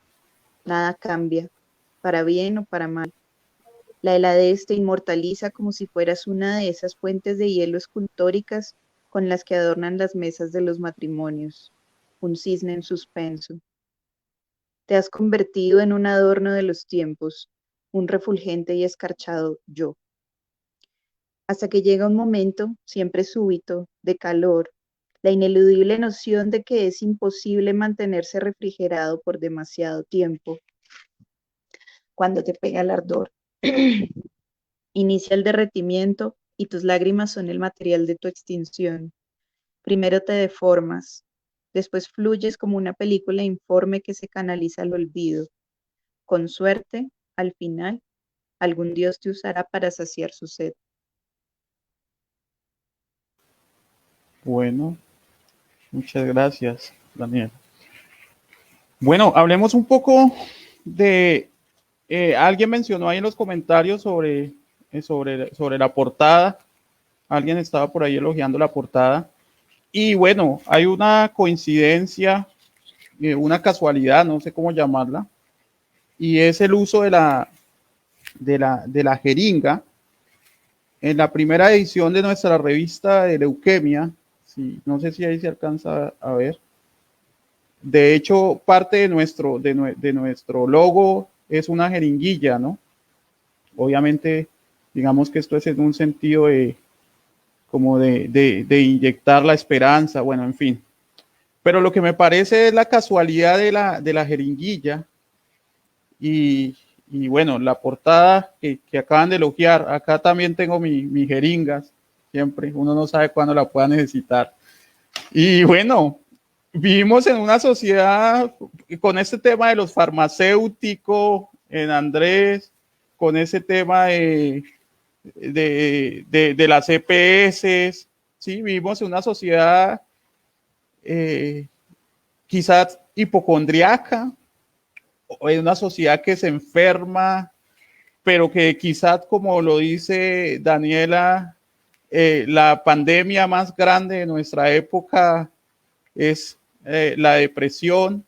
Nada cambia, para bien o para mal. La heladez te inmortaliza como si fueras una de esas fuentes de hielo escultóricas con las que adornan las mesas de los matrimonios. Un cisne en suspenso. Te has convertido en un adorno de los tiempos, un refulgente y escarchado yo. Hasta que llega un momento, siempre súbito, de calor, la ineludible noción de que es imposible mantenerse refrigerado por demasiado tiempo. Cuando te pega el ardor, inicia el derretimiento y tus lágrimas son el material de tu extinción. Primero te deformas, después fluyes como una película informe que se canaliza al olvido. Con suerte, al final, algún dios te usará para saciar su sed. Bueno, muchas gracias, Daniela. Bueno, hablemos un poco de, alguien mencionó ahí en los comentarios sobre la portada. Alguien estaba por ahí elogiando la portada. Y bueno, hay una coincidencia, una casualidad, no sé cómo llamarla, y es el uso de la jeringa. En la primera edición de nuestra revista de leuquemia, sí, no sé si ahí se alcanza a ver. De hecho, parte de nuestro logo es una jeringuilla, ¿no? Obviamente, digamos que esto es en un sentido de inyectar la esperanza, bueno, en fin. Pero lo que me parece es la casualidad de la jeringuilla y bueno, la portada que acaban de elogiar. Acá también tengo mi jeringas, siempre. Uno no sabe cuándo la pueda necesitar. Y bueno, vivimos en una sociedad con este tema de los farmacéuticos, en Andrés, con ese tema de las EPS, ¿sí? Vivimos en una sociedad quizás hipocondriaca, o en una sociedad que se enferma, pero que quizás, como lo dice Daniela, la pandemia más grande de nuestra época es la depresión,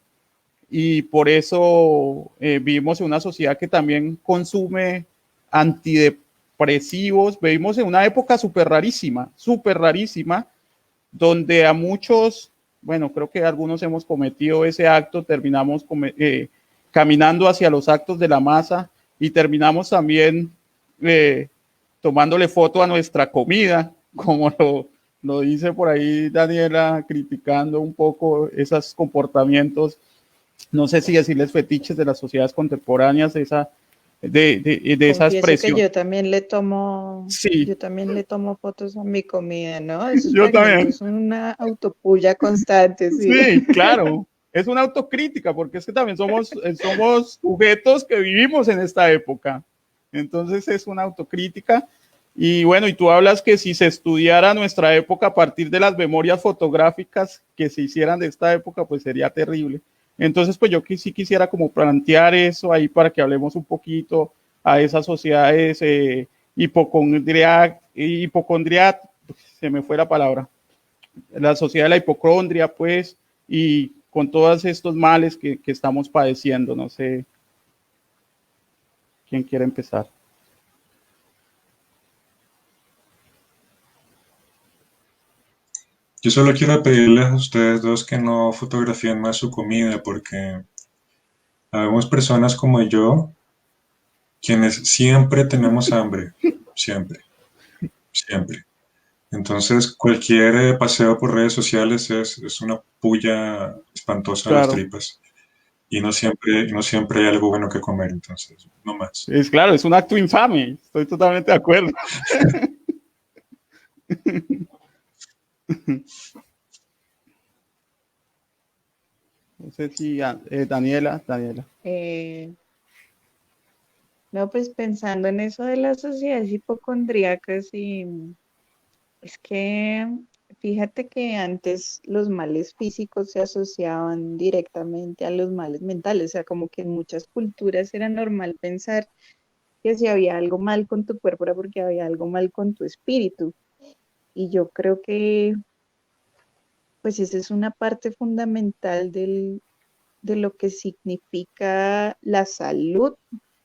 y por eso vivimos en una sociedad que también consume antidepresivos. Vivimos en una época súper rarísima, donde a muchos, bueno, creo que algunos hemos cometido ese acto, terminamos caminando hacia los actos de la masa y terminamos también tomándole foto a nuestra comida, como lo dice por ahí Daniela, criticando un poco esos comportamientos, no sé si decirles fetiches de las sociedades contemporáneas, de esa Confieso expresión. que yo también le tomo fotos a mi comida, ¿no? Esos Yo también. es una autopuya constante, sí. Sí, claro. Es una autocrítica, porque es que también somos sujetos que vivimos en esta época. Entonces es una autocrítica. Y bueno, y tú hablas que si se estudiara nuestra época a partir de las memorias fotográficas que se hicieran de esta época, pues sería terrible. Entonces, pues yo sí quisiera como plantear eso ahí para que hablemos un poquito a esas sociedades hipocondriac, se me fue la palabra, la sociedad de la hipocondria, pues, y con todos estos males que estamos padeciendo. No sé quién quiere empezar. Yo solo quiero pedirles a ustedes dos que no fotografíen más su comida porque habemos personas como yo quienes siempre tenemos hambre, siempre, siempre. Entonces, cualquier paseo por redes sociales es una puya espantosa a las Claro, tripas y no siempre hay algo bueno que comer, entonces, no más. es claro, es un acto infame, estoy totalmente de acuerdo. No sé si Daniela. Eh, no, pues pensando en eso de las sociedades hipocondríacas y es que fíjate que antes los males físicos se asociaban directamente a los males mentales, o sea, como que en muchas culturas era normal pensar que si había algo mal con tu cuerpo era porque había algo mal con tu espíritu. Y yo creo que pues esa es una parte fundamental de lo que significa la salud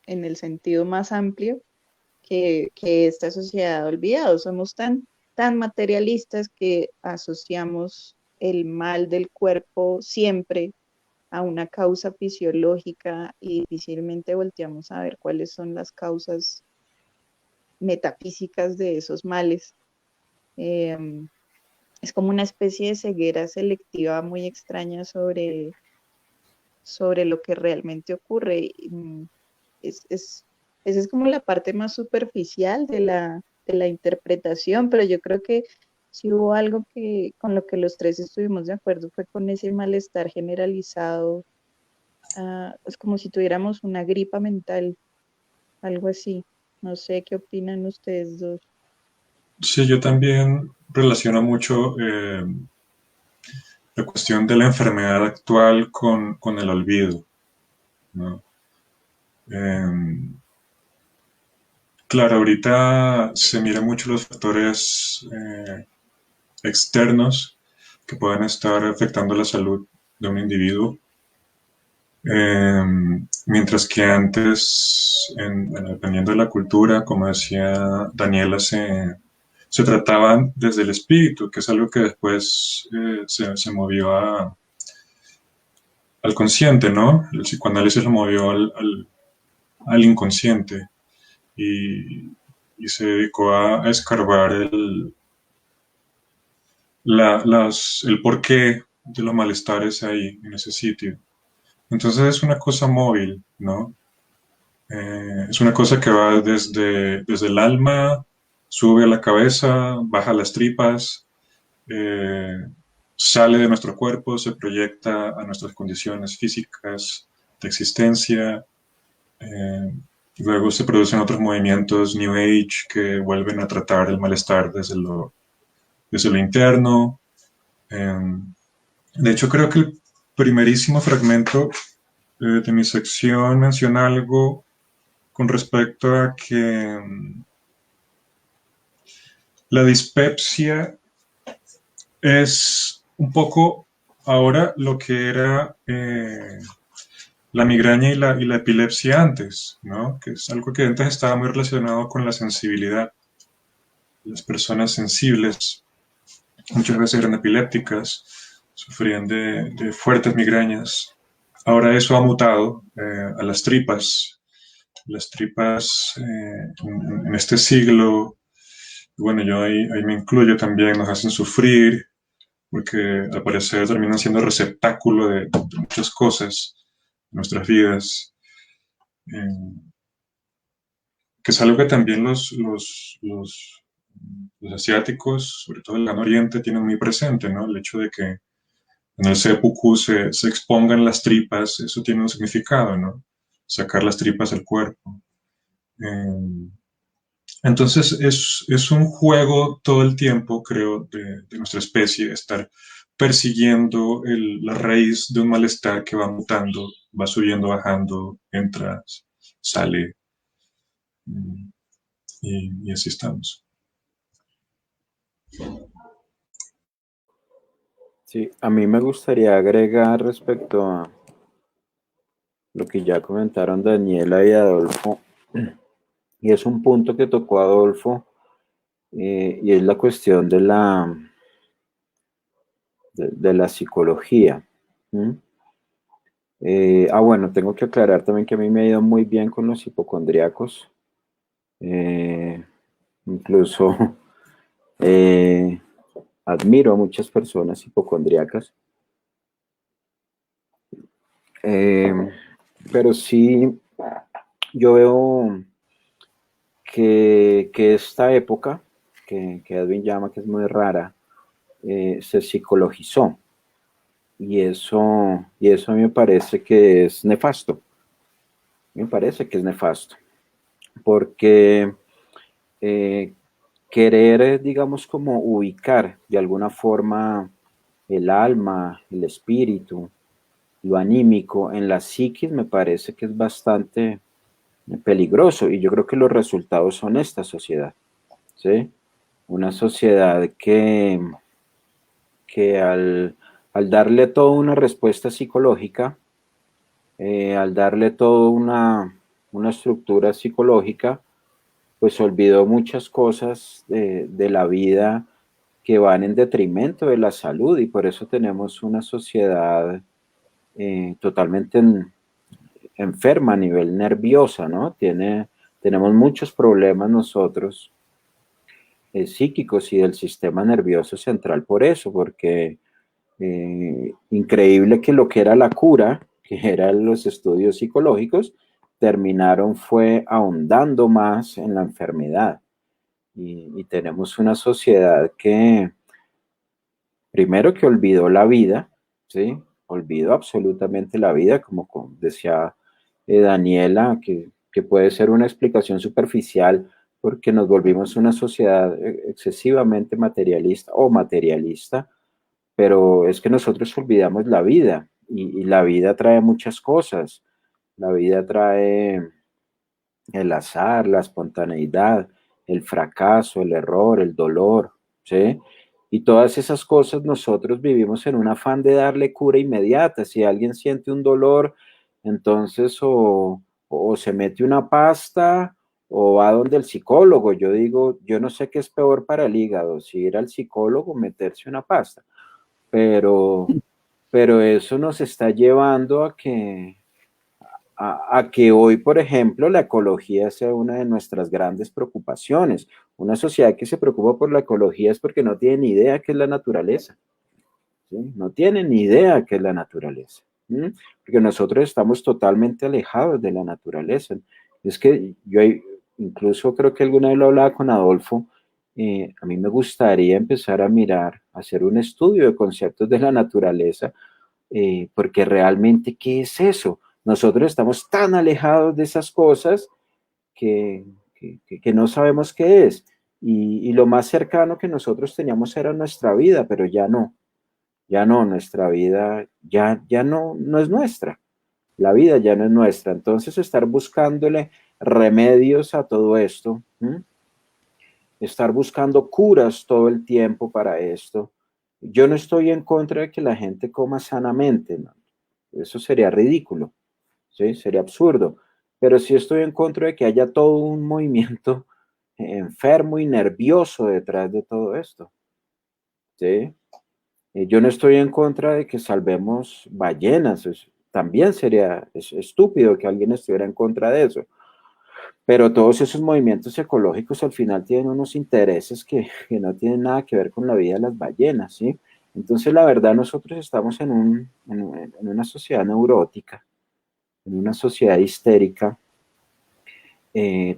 en el sentido más amplio que esta sociedad ha olvidado. Somos tan materialistas que asociamos el mal del cuerpo siempre a una causa fisiológica y difícilmente volteamos a ver cuáles son las causas metafísicas de esos males. Eh, es como una especie de ceguera selectiva muy extraña sobre lo que realmente ocurre. Es, es, esa es como la parte más superficial de la interpretación, pero yo creo que si hubo algo que con lo que los tres estuvimos de acuerdo fue con ese malestar generalizado. Es como si tuviéramos una gripa mental, algo así. No sé qué opinan ustedes dos. Sí, yo también relaciono mucho la cuestión de la enfermedad actual con el olvido, ¿no? Eh, claro, ahorita se miran mucho los factores externos que pueden estar afectando la salud de un individuo. Eh, Mientras que antes, bueno, dependiendo de la cultura, como decía Daniela, se trataban desde el espíritu, que es algo que después se movió al consciente, ¿no? El psicoanálisis lo movió al inconsciente y, y se dedicó a escarbar el porqué de los malestares ahí, en ese sitio. Entonces es una cosa móvil, ¿no? Es una cosa que va desde el alma, sube a la cabeza, baja a las tripas, eh, sale de nuestro cuerpo, se proyecta a nuestras condiciones físicas de existencia. eh, Luego se producen otros movimientos New Age que vuelven a tratar el malestar desde lo interno. Eh, de hecho, creo que el primerísimo fragmento de mi sección menciona algo con respecto a que la dispepsia es un poco ahora lo que era la migraña y la epilepsia antes, ¿no? Que es algo que antes estaba muy relacionado con la sensibilidad. Las personas sensibles muchas veces eran epilépticas, sufrían de fuertes migrañas. Ahora eso ha mutado a las tripas. Las tripas en este siglo, bueno, yo ahí me incluyo también, nos hacen sufrir, porque al parecer terminan siendo receptáculo de muchas cosas en nuestras vidas, eh, que es algo que también los asiáticos, sobre todo el Gran Oriente, tienen muy presente, ¿no? El hecho de que en el seppuku se expongan las tripas, eso tiene un significado, ¿no? Sacar las tripas del cuerpo. Eh, entonces es un juego todo el tiempo, creo, de nuestra especie, estar persiguiendo la raíz de un malestar que va mutando, va subiendo, bajando, entra, sale, mm, y así estamos. Sí, a mí me gustaría agregar respecto a lo que ya comentaron Daniela y Adolfo, y es un punto que tocó Adolfo, y es la cuestión de la psicología. ¿Mm? Bueno, tengo que aclarar también que a mí me ha ido muy bien con los hipocondríacos. Incluso eh, admiro a muchas personas hipocondríacas. Eh, pero sí, yo veo que esta época, que Edwin llama que es muy rara, se psicologizó. y eso a mí me parece que es nefasto. Me parece que es nefasto, porque querer, digamos, como ubicar de alguna forma el alma, el espíritu, lo anímico en la psiquis me parece que es bastante peligroso y yo creo que los resultados son esta sociedad, ¿sí? Una sociedad que al darle toda una respuesta psicológica, al darle toda una estructura psicológica, pues olvidó muchas cosas de la vida que van en detrimento de la salud y por eso tenemos una sociedad totalmente enferma a nivel nerviosa, ¿no? Tenemos muchos problemas nosotros psíquicos y del sistema nervioso central por eso, porque increíble que lo que era la cura, que eran los estudios psicológicos, terminaron fue ahondando más en la enfermedad. Y tenemos una sociedad que, primero que olvidó la vida, ¿sí? Olvidó absolutamente la vida, como decía Daniela, que puede ser una explicación superficial porque nos volvimos una sociedad excesivamente materialista o materialista, pero es que nosotros olvidamos la vida y la vida trae muchas cosas. La vida trae el azar, la espontaneidad, el fracaso, el error, el dolor, ¿sí? Y todas esas cosas nosotros vivimos en un afán de darle cura inmediata. Si alguien siente un dolor, entonces o se mete una pasta o va donde el psicólogo. Yo digo, yo no sé qué es peor para el hígado, si ir al psicólogo o meterse una pasta, pero, pero eso nos está llevando a que hoy, por ejemplo, la ecología sea una de nuestras grandes preocupaciones. Una sociedad que se preocupa por la ecología es porque no tiene ni idea qué es la naturaleza, ¿sí? No tiene ni idea qué es la naturaleza, ¿sí? Porque nosotros estamos totalmente alejados de la naturaleza. Es que yo incluso creo que alguna vez lo hablaba con Adolfo, a mí me gustaría empezar a mirar, a hacer un estudio de conceptos de la naturaleza, porque realmente, ¿qué es eso? Nosotros estamos tan alejados de esas cosas que no sabemos qué es. Y lo más cercano que nosotros teníamos era nuestra vida, pero ya no, nuestra vida ya no es nuestra. La vida ya no es nuestra. Entonces, estar buscándole remedios a todo esto, ¿m? Estar buscando curas todo el tiempo para esto. Yo no estoy en contra de que la gente coma sanamente, ¿no? Eso sería ridículo, ¿sí? Sería absurdo. Pero sí estoy en contra de que haya todo un movimiento enfermo y nervioso detrás de todo esto, ¿sí? Yo no estoy en contra de que salvemos ballenas. También sería estúpido que alguien estuviera en contra de eso. Pero todos esos movimientos ecológicos al final tienen unos intereses que no tienen nada que ver con la vida de las ballenas, ¿sí? Entonces, la verdad, nosotros estamos en una sociedad neurótica, en una sociedad histérica,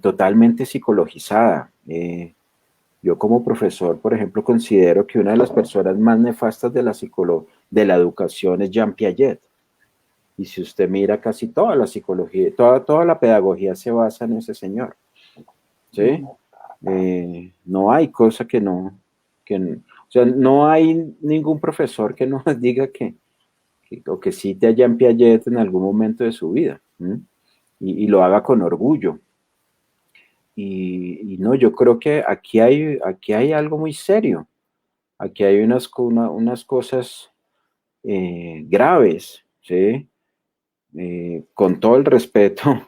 totalmente psicologizada. Yo como profesor, por ejemplo, considero que una de las personas más nefastas de la educación es Jean Piaget. Y si usted mira casi toda la psicología, toda la pedagogía se basa en ese señor, ¿sí? No hay cosa o sea, no hay ningún profesor que no diga o que cite a Jean Piaget en algún momento de su vida, ¿sí? Y lo haga con orgullo. Y no, yo creo que aquí hay algo muy serio. Aquí hay unas cosas graves, ¿sí? Con todo el respeto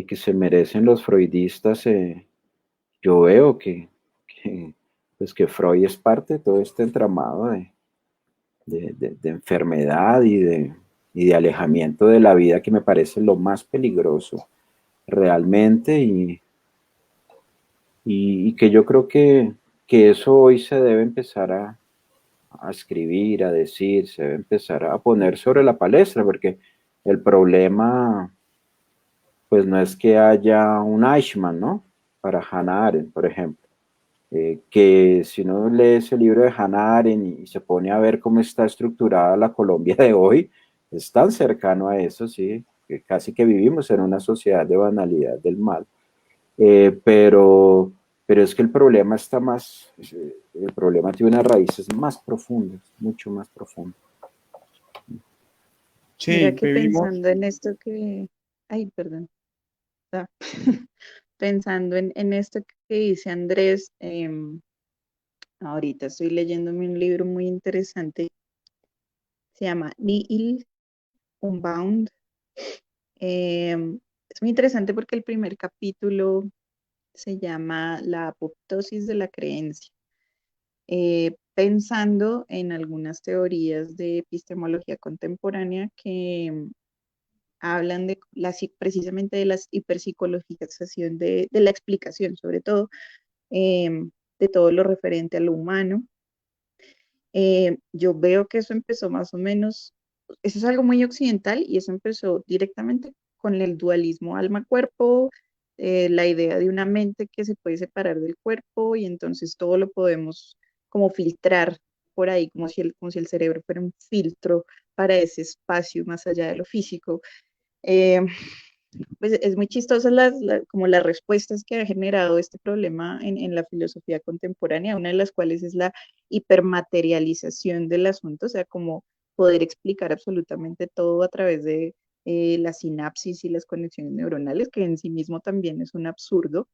que se merecen los freudistas, yo veo pues que Freud es parte de todo este entramado de enfermedad y de alejamiento de la vida que me parece lo más peligroso realmente y que yo creo que eso hoy se debe empezar a escribir, a decir, se debe empezar a poner sobre la palestra, porque el problema, pues no es que haya un Eichmann, ¿no? Para Hannah Arendt, por ejemplo. que si uno lee ese libro de Hannah Arendt y se pone a ver cómo está estructurada la Colombia de hoy, es tan cercano a eso, sí, que casi que vivimos en una sociedad de banalidad del mal. Pero es que el problema está más, el problema tiene unas raíces más profundas, mucho más profundas. Mira Sí, que vivimos. pensando en esto que, ay, perdón, ah, pensando en esto que dice Andrés, ahorita estoy leyéndome un libro muy interesante, se llama Nihil Unbound. Es muy interesante porque el primer capítulo se llama La apoptosis de la creencia, pensando en algunas teorías de epistemología contemporánea que hablan de precisamente de la hiperpsicologización de la explicación, sobre todo de todo lo referente a lo humano. Yo veo que eso empezó más o menos, eso es algo muy occidental y eso empezó directamente con el dualismo alma-cuerpo, la idea de una mente que se puede separar del cuerpo y entonces todo lo podemos como filtrar por ahí, como si el cerebro fuera un filtro para ese espacio más allá de lo físico. Eh, pues es muy chistoso como las respuestas que ha generado este problema en la filosofía contemporánea, una de las cuales es la hipermaterialización del asunto, o sea, como poder explicar absolutamente todo a través de la sinapsis y las conexiones neuronales, que en sí mismo también es un absurdo.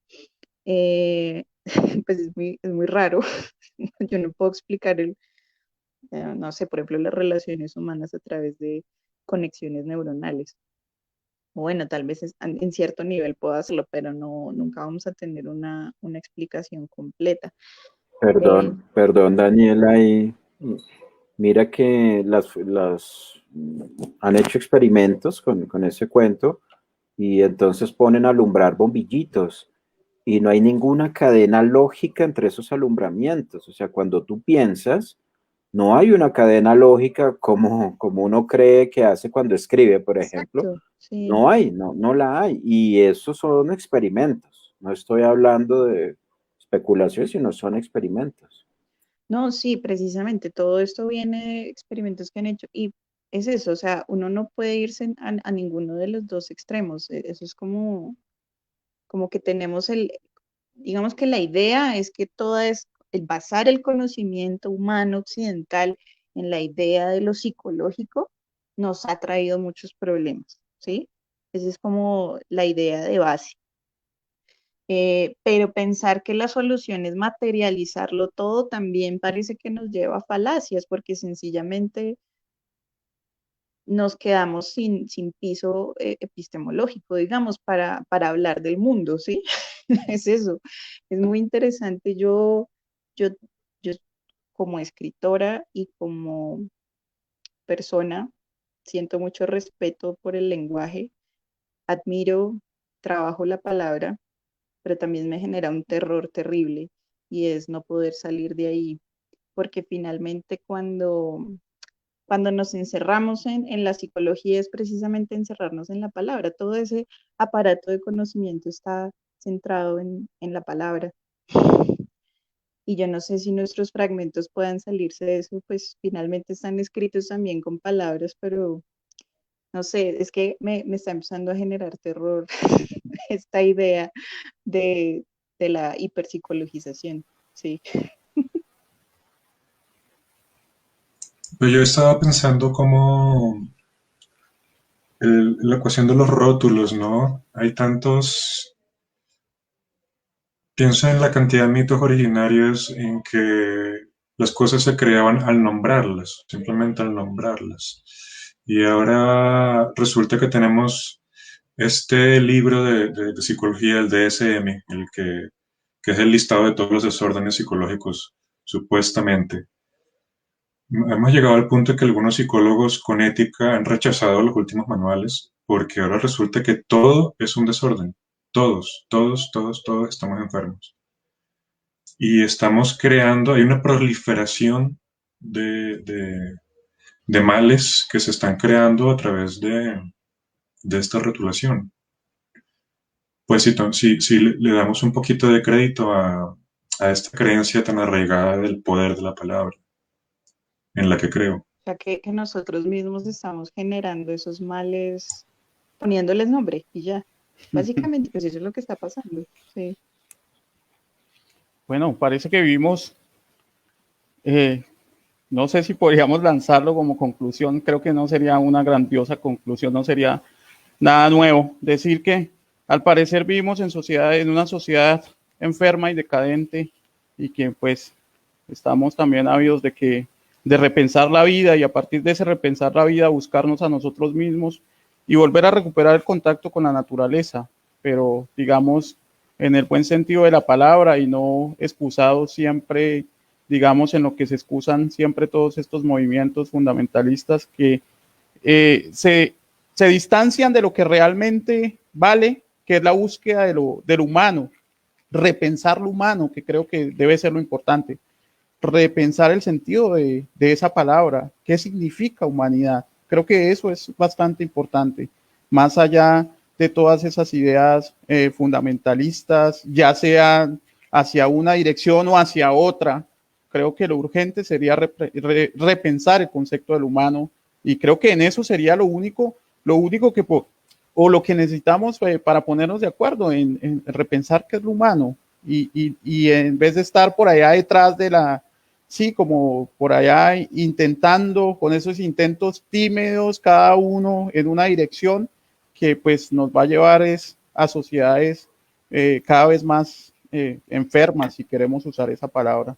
Eh, pues es muy raro. Yo no puedo explicar no sé, por ejemplo, las relaciones humanas a través de conexiones neuronales. Bueno, tal vez en cierto nivel puedo hacerlo, pero no, nunca vamos a tener una explicación completa. Eh, Perdón, Daniela, y mira que han hecho experimentos con ese cuento y entonces ponen a alumbrar bombillitos y no hay ninguna cadena lógica entre esos alumbramientos. O sea, cuando tú piensas, no hay una cadena lógica como uno cree que hace cuando escribe, por ejemplo. exacto, sí. No hay, no la hay. Y esos son experimentos. No estoy hablando de especulación, sino son experimentos. No, sí, precisamente todo esto viene de experimentos que han hecho y es eso, o sea, uno no puede irse a ninguno de los dos extremos. Eso es como que tenemos digamos que la idea es que toda es el basar el conocimiento humano occidental en la idea de lo psicológico nos ha traído muchos problemas, ¿sí? Esa es como la idea de base. Pero pensar que la solución es materializarlo todo también parece que nos lleva a falacias, porque sencillamente nos quedamos sin piso epistemológico, digamos, para hablar del mundo, ¿sí? Es eso. Es muy interesante. Yo, yo como escritora y como persona siento mucho respeto por el lenguaje, admiro, trabajo la palabra, pero también me genera un terror terrible y es no poder salir de ahí, porque finalmente cuando nos encerramos en la psicología es precisamente encerrarnos en la palabra. Todo ese aparato de conocimiento está centrado en la palabra. Y yo no sé si nuestros fragmentos puedan salirse de eso, pues finalmente están escritos también con palabras, pero no sé, es que me está empezando a generar terror esta idea de, de la hiperpsicologización, sí. Pero yo estaba pensando como la ecuación de los rótulos, ¿no? Hay tantos, pienso en la cantidad de mitos originarios en que las cosas se creaban al nombrarlas, simplemente al nombrarlas. Y ahora resulta que tenemos este libro de psicología, el DSM, que es el listado de todos los desórdenes psicológicos, supuestamente. Hemos llegado al punto en que algunos psicólogos con ética han rechazado los últimos manuales porque ahora resulta que todo es un desorden. Todos estamos enfermos. Y estamos creando, hay una proliferación de males que se están creando a través de esta rotulación. Pues si le damos un poquito de crédito a esta creencia tan arraigada del poder de la palabra, en la que creo. O sea, que nosotros mismos estamos generando esos males, poniéndoles nombre y ya. Básicamente, pues eso es lo que está pasando. Sí. Bueno, parece que vivimos, eh, no sé si podríamos lanzarlo como conclusión, creo que no sería una grandiosa conclusión, no sería nada nuevo. Decir que al parecer vivimos en una sociedad enferma y decadente y que pues estamos también ávidos de repensar la vida y a partir de ese repensar la vida buscarnos a nosotros mismos y volver a recuperar el contacto con la naturaleza, pero digamos en el buen sentido de la palabra y no excusado siempre, digamos, en lo que se excusan siempre todos estos movimientos fundamentalistas que eh, se, se distancian de lo que realmente vale, que es la búsqueda de lo humano, repensar lo humano, que creo que debe ser lo importante, repensar el sentido de esa palabra, qué significa humanidad. Creo que eso es bastante importante, más allá de todas esas ideas fundamentalistas, ya sean hacia una dirección o hacia otra. Creo que lo urgente sería repensar el concepto del humano y creo que en eso sería lo único que o lo que necesitamos para ponernos de acuerdo en repensar qué es lo humano y en vez de estar por allá detrás de la, sí, como por allá intentando, con esos intentos tímidos, cada uno en una dirección que pues nos va a llevar a sociedades cada vez más enfermas, si queremos usar esa palabra.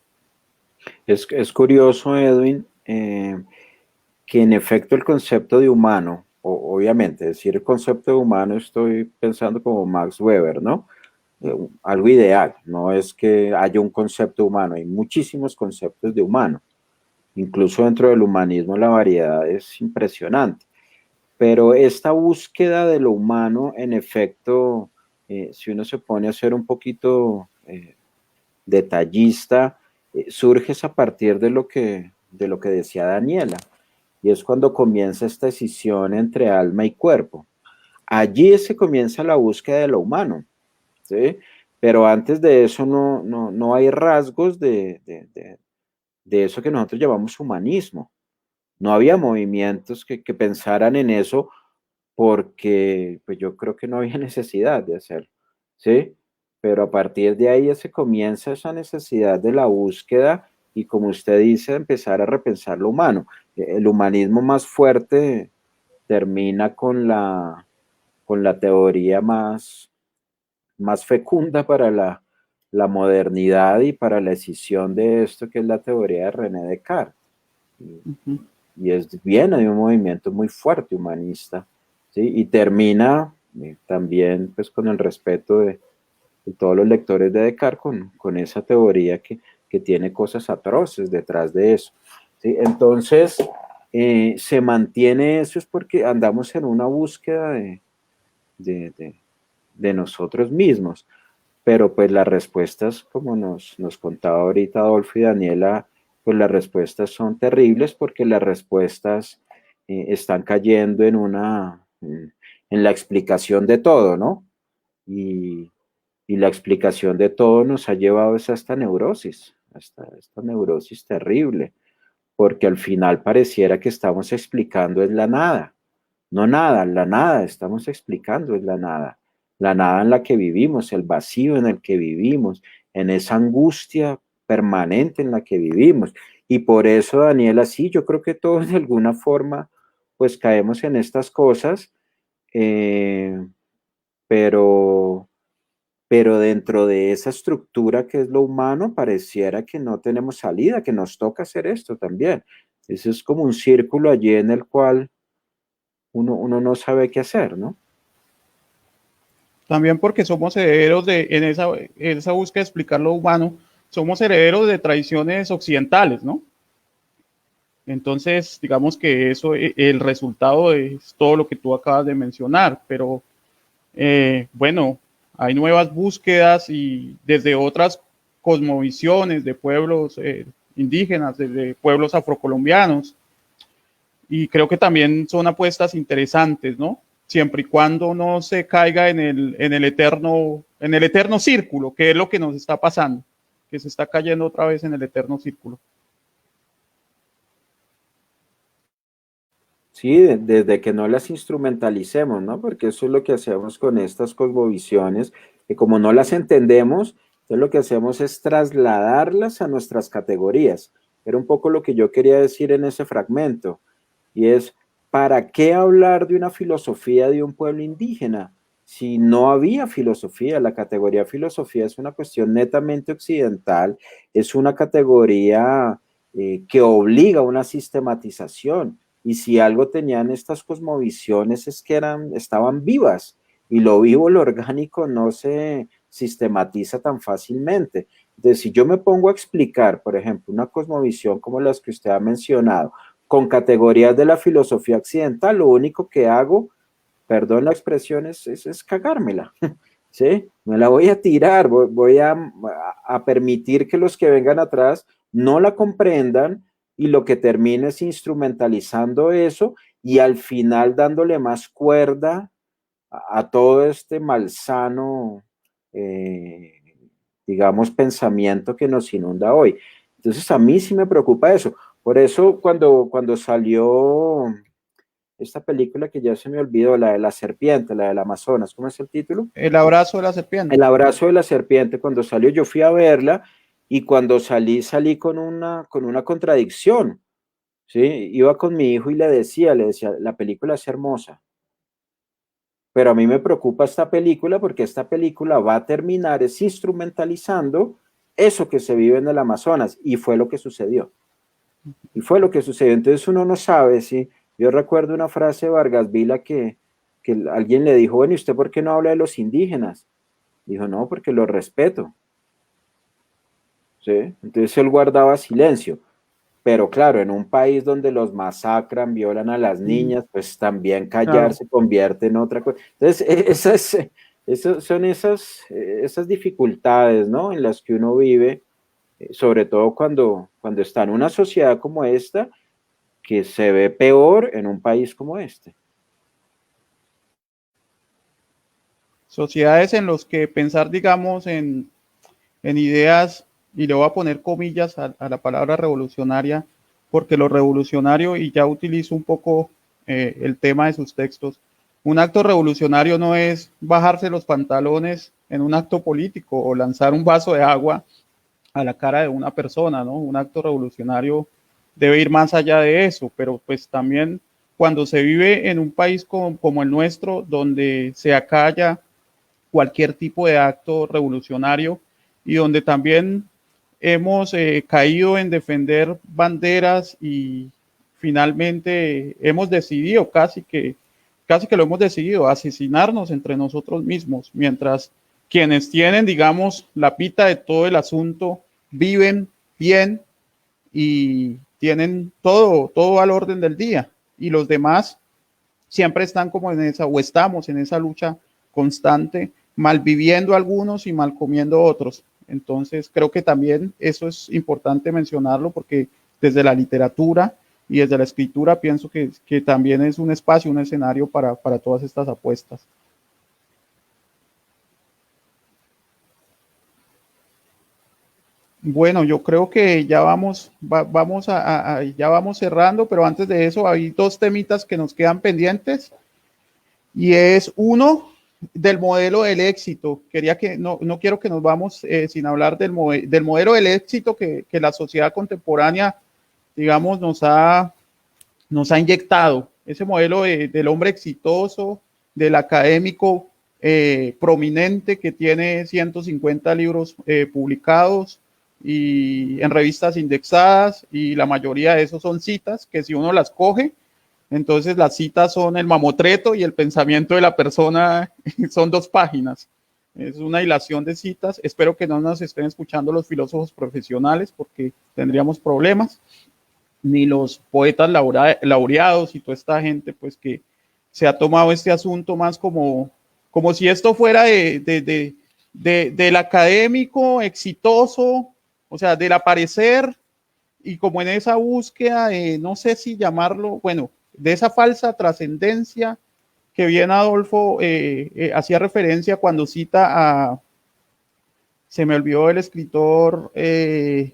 Es curioso, Edwin, que en efecto el concepto de humano, obviamente, decir el concepto de humano estoy pensando como Max Weber, ¿no? Algo ideal, no es que haya un concepto humano, hay muchísimos conceptos de humano, incluso dentro del humanismo la variedad es impresionante, pero esta búsqueda de lo humano, en efecto, si uno se pone a ser un poquito detallista, surge a partir de lo que decía Daniela, y es cuando comienza esta escisión entre alma y cuerpo. Allí se comienza la búsqueda de lo humano, ¿sí? Pero antes de eso no hay rasgos de eso que nosotros llamamos humanismo. No había movimientos que pensaran en eso porque pues yo creo que no había necesidad de hacerlo, ¿sí? Pero a partir de ahí se comienza esa necesidad de la búsqueda y como usted dice, empezar a repensar lo humano. El humanismo más fuerte termina con la teoría más fecunda para la modernidad y para la escisión de esto, que es la teoría de René Descartes. Y viene de un movimiento muy fuerte humanista, ¿sí? Y termina también pues, con el respeto de todos los lectores de Descartes, con esa teoría que tiene cosas atroces detrás de eso, ¿sí? Entonces, se mantiene eso es porque andamos en una búsqueda de nosotros mismos, pero pues las respuestas, como nos contaba ahorita Adolfo y Daniela, pues las respuestas son terribles porque las respuestas están cayendo en la explicación de todo, ¿no? Y la explicación de todo nos ha llevado a esta neurosis terrible, porque al final pareciera que estamos explicando es la nada. No nada, la nada, estamos explicando es la nada en la que vivimos, el vacío en el que vivimos, en esa angustia permanente en la que vivimos. Y por eso, Daniela, sí, yo creo que todos de alguna forma, pues caemos en estas cosas, eh, pero, pero dentro de esa estructura que es lo humano, pareciera que no tenemos salida, que nos toca hacer esto también. Eso es como un círculo allí en el cual uno no sabe qué hacer, ¿no? También porque somos herederos en esa búsqueda de explicar lo humano, somos herederos de tradiciones occidentales, ¿no? Entonces, digamos que eso, el resultado es todo lo que tú acabas de mencionar, pero bueno, hay nuevas búsquedas y desde otras cosmovisiones de pueblos indígenas, desde pueblos afrocolombianos, y creo que también son apuestas interesantes, ¿no? Siempre y cuando no se caiga en el eterno círculo, que es lo que nos está pasando. que se está cayendo otra vez en el eterno círculo. Sí, desde que no las instrumentalicemos, ¿no? Porque eso es lo que hacemos con estas cosmovisiones, que como no las entendemos, entonces lo que hacemos es trasladarlas a nuestras categorías. Era un poco lo que yo quería decir en ese fragmento, y es, ¿para qué hablar de una filosofía de un pueblo indígena? Si no había filosofía, la categoría filosofía es una cuestión netamente occidental, es una categoría que obliga a una sistematización. Y si algo tenían estas cosmovisiones es que estaban vivas, y lo vivo, lo orgánico, no se sistematiza tan fácilmente. Entonces, si yo me pongo a explicar, por ejemplo, una cosmovisión como las que usted ha mencionado, con categorías de la filosofía occidental, lo único que hago, perdón la expresión, es cagármela, ¿sí? Me la voy a tirar, voy a permitir que los que vengan atrás no la comprendan, y lo que termine es instrumentalizando eso y al final dándole más cuerda a todo este malsano, digamos, pensamiento que nos inunda hoy. Entonces a mí sí me preocupa eso. Por eso cuando salió esta película que ya se me olvidó, la de la serpiente, la del Amazonas, ¿cómo es el título? El abrazo de la serpiente. El abrazo de la serpiente, cuando salió yo fui a verla, y cuando salí con una contradicción, ¿sí? Iba con mi hijo y le decía, la película es hermosa, pero a mí me preocupa esta película porque esta película va a terminar es instrumentalizando eso que se vive en el Amazonas, y fue lo que sucedió. Y fue lo que sucedió. Entonces uno no sabe, ¿sí? Yo recuerdo una frase de Vargas Vila que alguien le dijo, bueno, ¿y usted por qué no habla de los indígenas? Dijo, no, porque los respeto. ¿Sí? Entonces él guardaba silencio. Pero claro, en un país donde los masacran, violan a las niñas, pues también callar se convierte en otra cosa. Entonces, son esas dificultades, ¿no? En las que uno vive, sobre todo cuando está en una sociedad como esta, que se ve peor en un país como este. Sociedades en los que pensar, digamos, en ideas, y le voy a poner comillas a la palabra revolucionaria, porque lo revolucionario, y ya utilizo un poco el tema de sus textos, un acto revolucionario no es bajarse los pantalones en un acto político o lanzar un vaso de agua a la cara de una persona, ¿no? Un acto revolucionario debe ir más allá de eso, pero pues también cuando se vive en un país como el nuestro, donde se acalla cualquier tipo de acto revolucionario y donde también hemos caído en defender banderas y finalmente hemos decidido, casi que lo hemos decidido, asesinarnos entre nosotros mismos, mientras quienes tienen, digamos, la pita de todo el asunto viven bien y tienen todo al orden del día, y los demás siempre están como en esa, o estamos en esa lucha constante, mal viviendo algunos y mal comiendo otros. Entonces creo que también eso es importante mencionarlo, porque desde la literatura y desde la escritura pienso que también es un espacio, un escenario para todas estas apuestas. Bueno, yo creo que ya vamos cerrando, pero antes de eso hay dos temitas que nos quedan pendientes, y es uno del modelo del éxito. No quiero que nos vamos sin hablar del modelo del éxito que la sociedad contemporánea, digamos, nos ha inyectado. Ese modelo del hombre exitoso, del académico prominente que tiene 150 libros publicados y en revistas indexadas, y la mayoría de esos son citas que, si uno las coge, entonces las citas son el mamotreto y el pensamiento de la persona son 2 páginas. Es una hilación de citas. Espero que no nos estén escuchando los filósofos profesionales, porque tendríamos problemas, ni los poetas laureados y toda esta gente pues que se ha tomado este asunto más como si esto fuera del académico exitoso, o sea, del aparecer, y como en esa búsqueda de, no sé si llamarlo, bueno, de esa falsa trascendencia que bien Adolfo hacía referencia cuando cita se me olvidó el escritor, el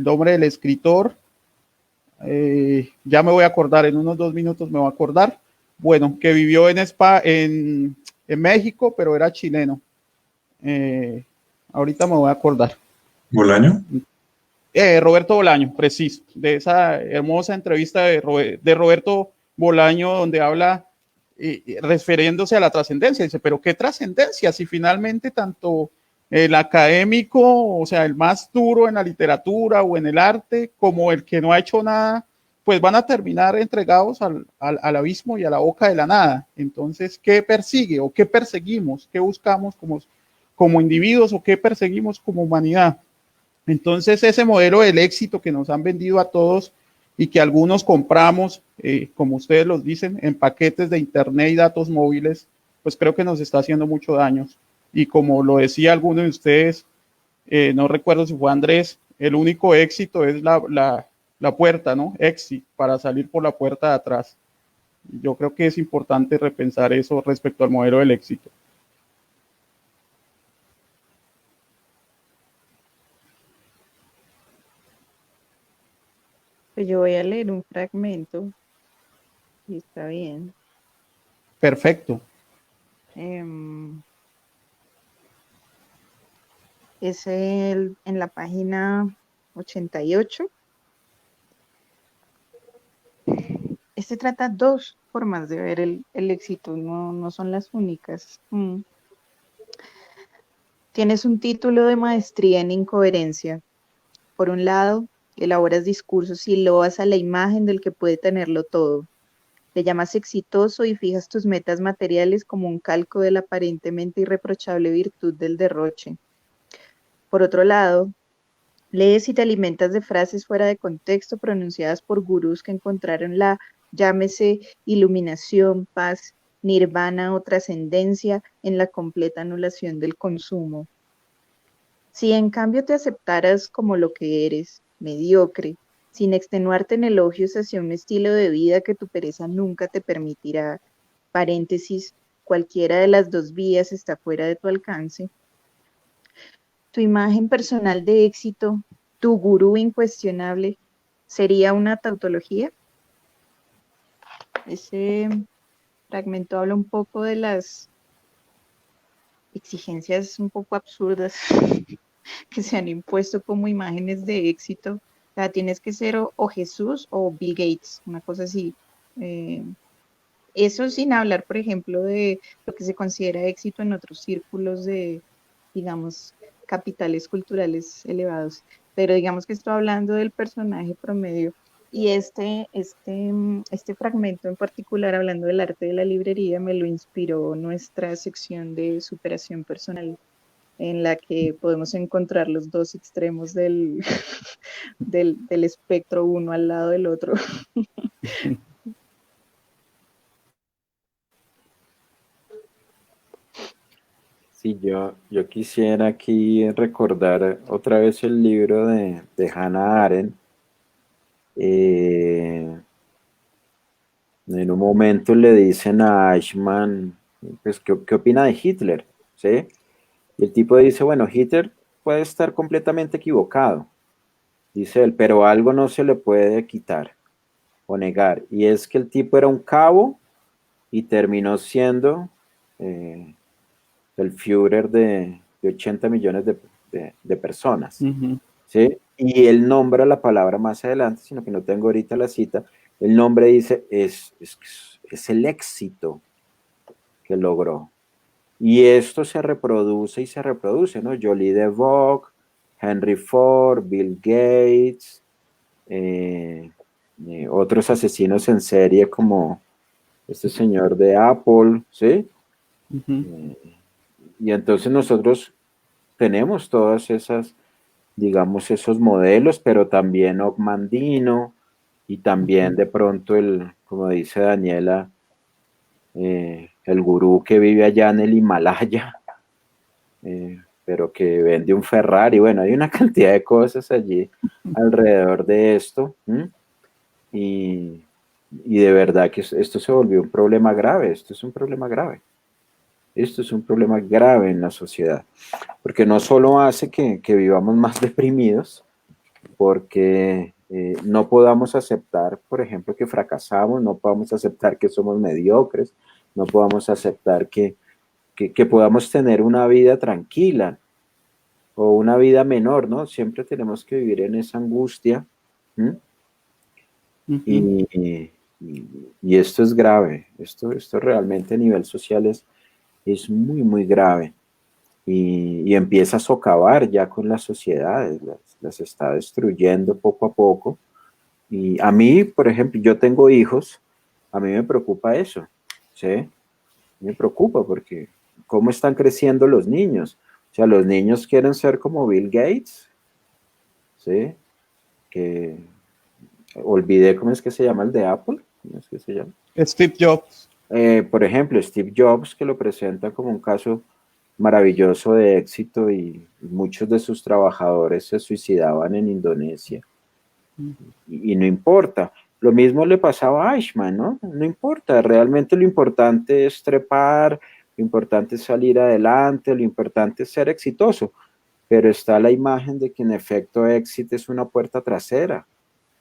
nombre del escritor, ya me voy a acordar, en unos 2 minutos me voy a acordar. Bueno, que vivió en México, pero era chileno. Ahorita me voy a acordar. ¿Bolaño? Roberto Bolaño, preciso, de esa hermosa entrevista de Roberto Bolaño, donde habla refiriéndose a la trascendencia. Dice, pero ¿qué trascendencia? Si finalmente tanto el académico, o sea, el más duro en la literatura o en el arte, como el que no ha hecho nada, pues van a terminar entregados al abismo y a la boca de la nada. Entonces, ¿qué persigue o qué perseguimos? ¿Qué buscamos como individuos o qué perseguimos como humanidad? Entonces, ese modelo del éxito que nos han vendido a todos y que algunos compramos, como ustedes los dicen, en paquetes de internet y datos móviles, pues creo que nos está haciendo mucho daño. Y como lo decía alguno de ustedes, no recuerdo si fue Andrés, el único éxito es la puerta, ¿no? Exit, para salir por la puerta de atrás. Yo creo que es importante repensar eso respecto al modelo del éxito. Pues yo voy a leer un fragmento y está bien. Perfecto. Es en la página 88. Este trata dos formas de ver el éxito, no son las únicas. Tienes un título de maestría en incoherencia. Por un lado, elaboras discursos y loas a la imagen del que puede tenerlo todo. Le llamas exitoso y fijas tus metas materiales como un calco de la aparentemente irreprochable virtud del derroche. Por otro lado, lees y te alimentas de frases fuera de contexto pronunciadas por gurús que encontraron la, llámese, iluminación, paz, nirvana o trascendencia en la completa anulación del consumo. Si en cambio te aceptaras como lo que eres, mediocre, sin extenuarte en elogios hacia un estilo de vida que tu pereza nunca te permitirá, paréntesis, cualquiera de las dos vías está fuera de tu alcance, tu imagen personal de éxito, tu gurú incuestionable, ¿sería una tautología? Ese fragmento habla un poco de las exigencias un poco absurdas que se han impuesto como imágenes de éxito. O sea, tienes que ser o Jesús o Bill Gates, una cosa así. Eso sin hablar, por ejemplo, de lo que se considera éxito en otros círculos de, digamos, capitales culturales elevados. Pero digamos que estoy hablando del personaje promedio. Y este fragmento en particular, hablando del arte de la librería, me lo inspiró nuestra sección de superación personal, en la que podemos encontrar los dos extremos del, del espectro, uno al lado del otro. Sí, yo quisiera aquí recordar otra vez el libro de Hannah Arendt. En un momento le dicen a Eichmann, pues, ¿qué opina de Hitler? ¿Sí? Y el tipo dice, bueno, Hitler puede estar completamente equivocado, dice él, pero algo no se le puede quitar o negar, y es que el tipo era un cabo y terminó siendo el Führer de 80 millones de personas, ¿sí? Y él nombra la palabra más adelante, sino que no tengo ahorita la cita, el nombre dice, es el éxito que logró. Y esto se reproduce y se reproduce, ¿no? Jolie de Vogue, Henry Ford, Bill Gates, otros asesinos en serie como este señor de Apple, ¿sí? Y entonces nosotros tenemos todas esas, digamos, esos modelos, pero también Ogmandino y también de pronto como dice Daniela, el gurú que vive allá en el Himalaya, pero que vende un Ferrari. Bueno, hay una cantidad de cosas allí alrededor de esto. Y de verdad que esto se volvió un problema grave. Esto es un problema grave. Esto es un problema grave en la sociedad, porque no solo hace que vivamos más deprimidos, porque no podamos aceptar, por ejemplo, que fracasamos, no podamos aceptar que somos mediocres, no podamos aceptar que podamos tener una vida tranquila o una vida menor, ¿no? Siempre tenemos que vivir en esa angustia. ¿M? Ujú. Y esto es grave, esto realmente a nivel social es muy, muy grave. Y empieza a socavar ya con las sociedades, las está destruyendo poco a poco. Y a mí, por ejemplo, yo tengo hijos, a mí me preocupa eso, ¿sí? Me preocupa porque cómo están creciendo los niños. O sea, los niños quieren ser como Bill Gates, ¿sí? Que olvidé cómo es que se llama el de Apple, ¿cómo es que se llama? Steve Jobs. Por ejemplo, Steve Jobs, que lo presenta como un caso maravilloso de éxito y muchos de sus trabajadores se suicidaban en Indonesia. Y no importa. Lo mismo le pasaba a Eichmann, ¿no? No importa, realmente lo importante es trepar, lo importante es salir adelante, lo importante es ser exitoso, pero está la imagen de que en efecto éxito es una puerta trasera.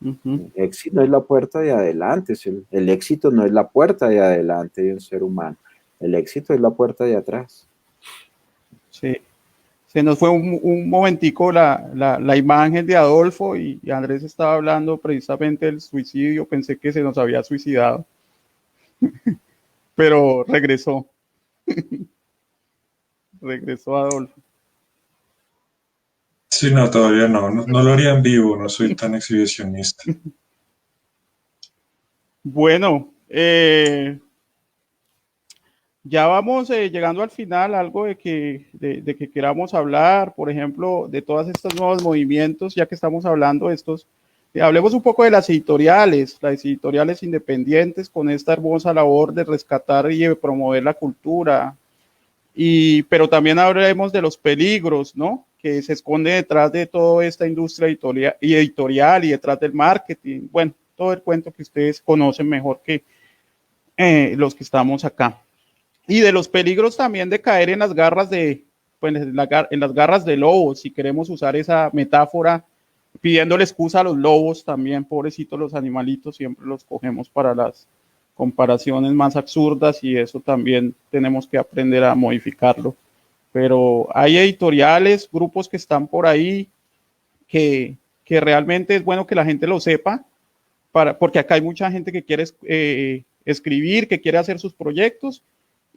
Ujú. El éxito no es la puerta de adelante, el éxito no es la puerta de adelante de un ser humano, el éxito es la puerta de atrás. Sí. Se nos fue un momentico la imagen de Adolfo y Andrés estaba hablando precisamente del suicidio. Pensé que se nos había suicidado, pero regresó, regresó Adolfo. Sí, no, todavía no lo haría en vivo, no soy tan exhibicionista. Bueno, ya vamos llegando al final, algo de que queramos hablar, por ejemplo, de todos estos nuevos movimientos, ya que estamos hablando de estos, hablemos un poco de las editoriales independientes con esta hermosa labor de rescatar y de promover la cultura, pero también hablemos de los peligros, ¿no? Que se esconde detrás de toda esta industria editorial y detrás del marketing, bueno, todo el cuento que ustedes conocen mejor que los que estamos acá y de los peligros también de caer en las garras pues, en las garras de lobos, si queremos usar esa metáfora, pidiéndole excusa a los lobos también, pobrecitos los animalitos, siempre los cogemos para las comparaciones más absurdas y eso también tenemos que aprender a modificarlo. Pero hay editoriales, grupos que están por ahí que realmente es bueno que la gente lo sepa, porque acá hay mucha gente que quiere escribir, que quiere hacer sus proyectos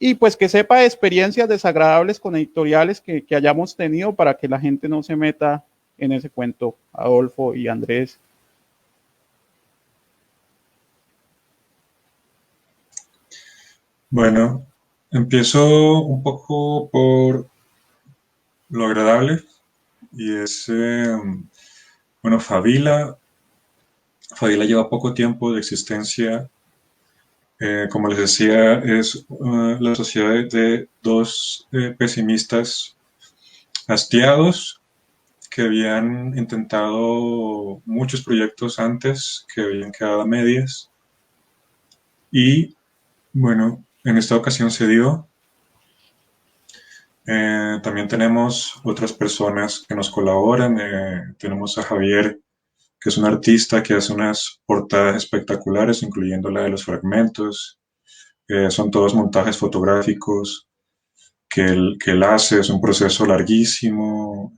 y pues que sepa de experiencias desagradables con editoriales que hayamos tenido para que la gente no se meta en ese cuento, Adolfo y Andrés. Bueno, empiezo un poco por lo agradable y es, bueno, Fabila lleva poco tiempo de existencia. Como les decía, es la sociedad de dos pesimistas hastiados que habían intentado muchos proyectos antes que habían quedado a medias y bueno, en esta ocasión se dio. También tenemos otras personas que nos colaboran. Tenemos a Javier, que es un artista que hace unas portadas espectaculares, incluyendo la de los fragmentos. Son todos montajes fotográficos que él hace. Es un proceso larguísimo,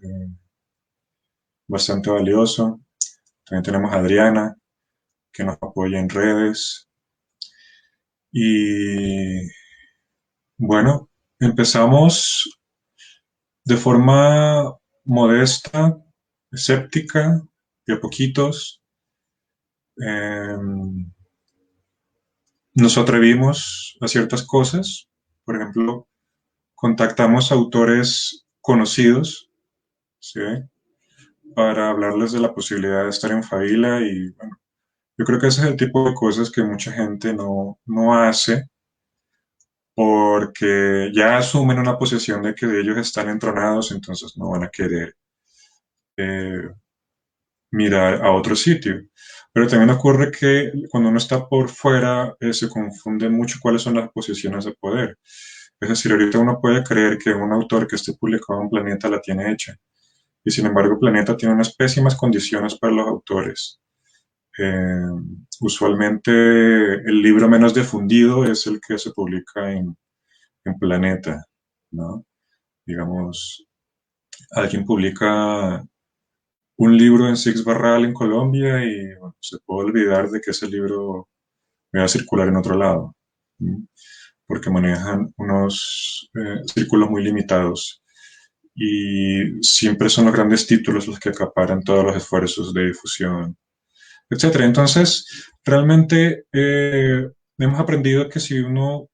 bastante valioso. También tenemos a Adriana, que nos apoya en redes. Y bueno, empezamos de forma modesta, escéptica, de a poquitos. Eh, nos atrevimos a ciertas cosas. Por ejemplo, contactamos a autores conocidos, ¿sí? Para hablarles de la posibilidad de estar en Favila y bueno, yo creo que ese es el tipo de cosas que mucha gente no hace porque ya asumen una posición de que ellos están entronados, entonces no van a querer eh, mirar a otro sitio. Pero también ocurre que cuando uno está por fuera se confunde mucho cuáles son las posiciones de poder. Es decir, ahorita uno puede creer que un autor que esté publicado en Planeta la tiene hecha, y sin embargo Planeta tiene unas pésimas condiciones para los autores. Eh, Usualmente el libro menos difundido es el que se publica en Planeta, ¿no? Digamos, alguien publica un libro en Six Barral en Colombia y bueno, se puede olvidar de que ese libro va a circular en otro lado, ¿sí? Porque manejan unos círculos muy limitados y siempre son los grandes títulos los que acaparan todos los esfuerzos de difusión, etcétera. Entonces, realmente hemos aprendido que si uno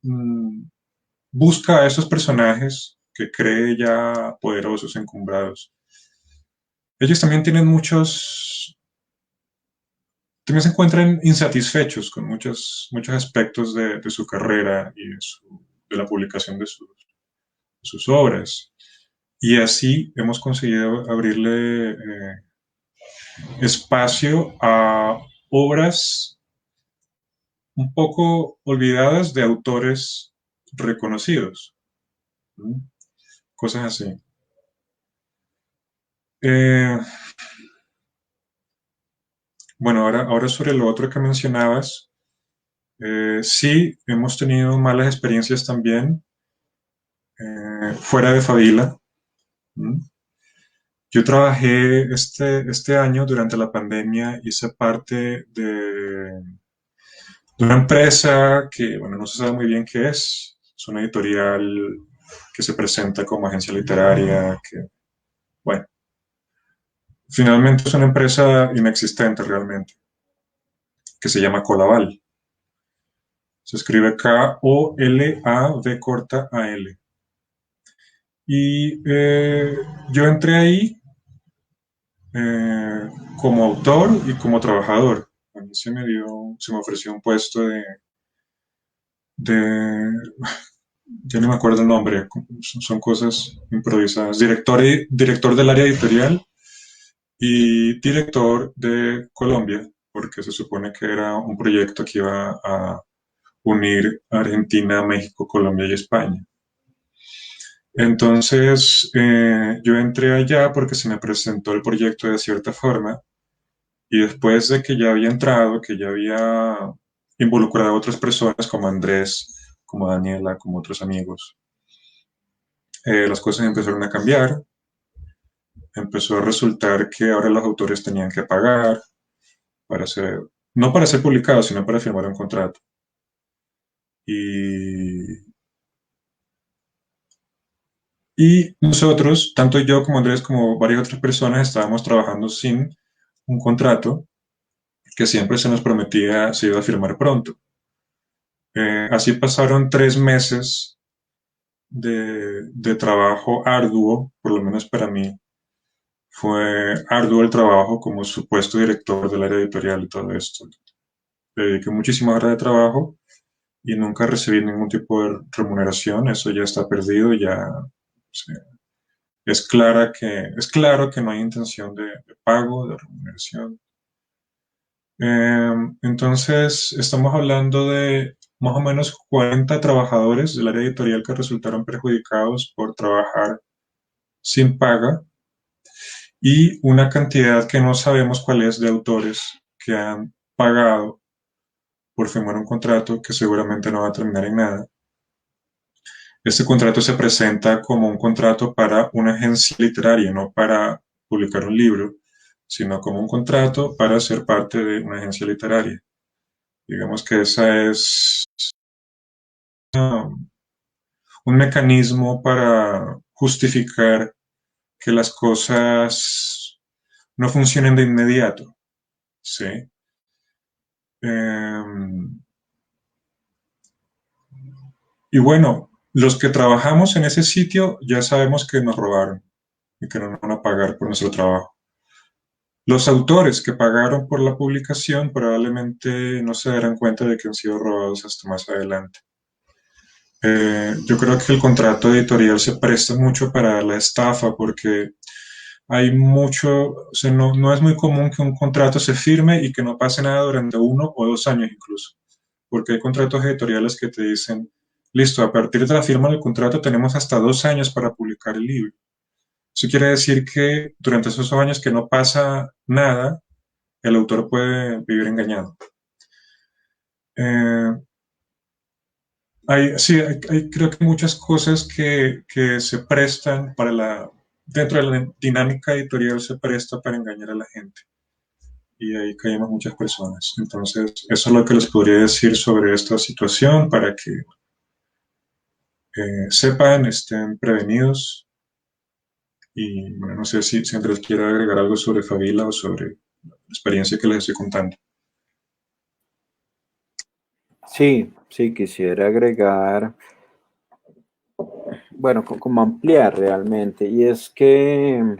mm, busca a esos personajes que cree ya poderosos, encumbrados, ellos también tienen también se encuentran insatisfechos con muchos aspectos de su carrera y de la publicación de sus obras. Y así hemos conseguido abrirle espacio a obras un poco olvidadas de autores reconocidos, ¿no? Cosas así. Eh, bueno, ahora sobre lo otro que mencionabas, sí, hemos tenido malas experiencias también fuera de Favila. ¿Mm? Yo trabajé este año durante la pandemia, hice parte de una empresa que, bueno, no se sabe muy bien qué es una editorial que se presenta como agencia literaria, que, bueno, finalmente es una empresa inexistente realmente, que se llama Colaval. Se escribe K-O-L-A-V corta A-L. Y yo entré ahí eh, como autor y como trabajador. A mí se me ofreció un puesto de ya no me acuerdo el nombre, son cosas improvisadas. Director del área editorial y director de Colombia, porque se supone que era un proyecto que iba a unir Argentina, México, Colombia y España. Entonces, yo entré allá porque se me presentó el proyecto de cierta forma y después de que ya había entrado, que ya había involucrado a otras personas como Andrés, como Daniela, como otros amigos, las cosas empezaron a cambiar. Empezó a resultar que ahora los autores tenían que pagar para ser, no para ser publicados, sino para firmar un contrato. Y, y nosotros, tanto yo como Andrés, como varias otras personas, estábamos trabajando sin un contrato que siempre se nos prometía se iba a firmar pronto. Así pasaron 3 meses de trabajo arduo, por lo menos para mí. Fue arduo el trabajo como supuesto director del área editorial y todo esto. Le dediqué muchísimas horas de trabajo y nunca recibí ningún tipo de remuneración. Eso ya está perdido, ya o sea, es claro que no hay intención de pago, de remuneración. Entonces, estamos hablando de más o menos 40 trabajadores del área editorial que resultaron perjudicados por trabajar sin paga y una cantidad que no sabemos cuál es de autores que han pagado por firmar un contrato que seguramente no va a terminar en nada. Este contrato se presenta como un contrato para una agencia literaria, no para publicar un libro, sino como un contrato para ser parte de una agencia literaria. Digamos que esa es un mecanismo para justificar que las cosas no funcionen de inmediato, ¿sí? Y bueno, los que trabajamos en ese sitio ya sabemos que nos robaron y que no nos van a pagar por nuestro trabajo. Los autores que pagaron por la publicación probablemente no se darán cuenta de que han sido robados hasta más adelante. Yo creo que el contrato editorial se presta mucho para la estafa porque hay mucho, o sea, no es muy común que un contrato se firme y que no pase nada durante 1 o 2 años incluso, porque hay contratos editoriales que te dicen listo, a partir de la firma del contrato tenemos hasta 2 años para publicar el libro. Eso quiere decir que durante esos 2 años que no pasa nada, el autor puede vivir engañado. Eh, hay creo que muchas cosas que se prestan dentro de la dinámica editorial se presta para engañar a la gente. Y ahí caemos muchas personas. Entonces, eso es lo que les podría decir sobre esta situación para que sepan, estén prevenidos. Y bueno, no sé si Andrés quiere agregar algo sobre Fabila o sobre la experiencia que les estoy contando. Sí, sí, quisiera agregar, bueno, como ampliar realmente, y es que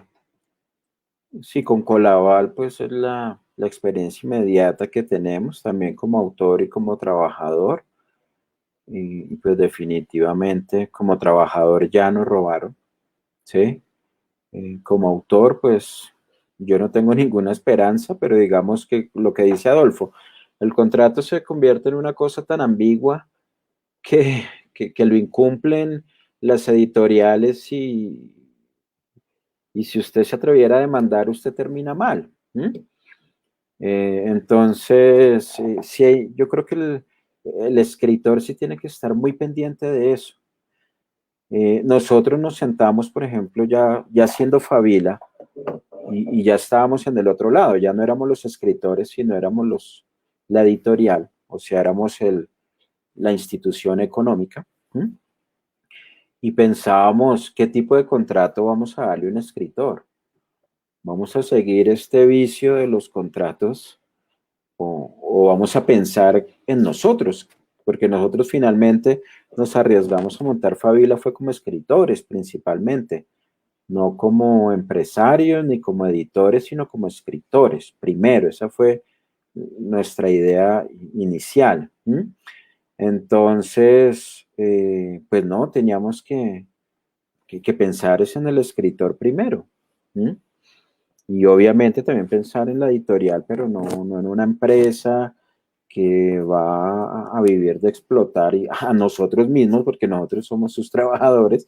sí, con Colaval, pues es la experiencia inmediata que tenemos también como autor y como trabajador, y pues definitivamente como trabajador ya nos robaron, ¿sí? Como autor, pues yo no tengo ninguna esperanza, pero digamos que lo que dice Adolfo, el contrato se convierte en una cosa tan ambigua que, que lo incumplen las editoriales y si usted se atreviera a demandar, usted termina mal. Entonces, sí, yo creo que el escritor sí tiene que estar muy pendiente de eso. Nosotros nos sentamos, por ejemplo, ya siendo Fabila, y ya estábamos en el otro lado, ya no éramos los escritores, sino éramos la editorial, o sea, éramos la institución económica. Y pensábamos qué tipo de contrato vamos a darle a un escritor. ¿Vamos a seguir este vicio de los contratos o vamos a pensar en nosotros? Porque nosotros finalmente nos arriesgamos a montar Fabila fue como escritores principalmente, no como empresarios ni como editores, sino como escritores. Primero, esa fue nuestra idea inicial. Entonces, pues no, teníamos que pensar es en el escritor primero. Y obviamente también pensar en la editorial, pero no en una empresa que va a vivir de explotar a nosotros mismos, porque nosotros somos sus trabajadores,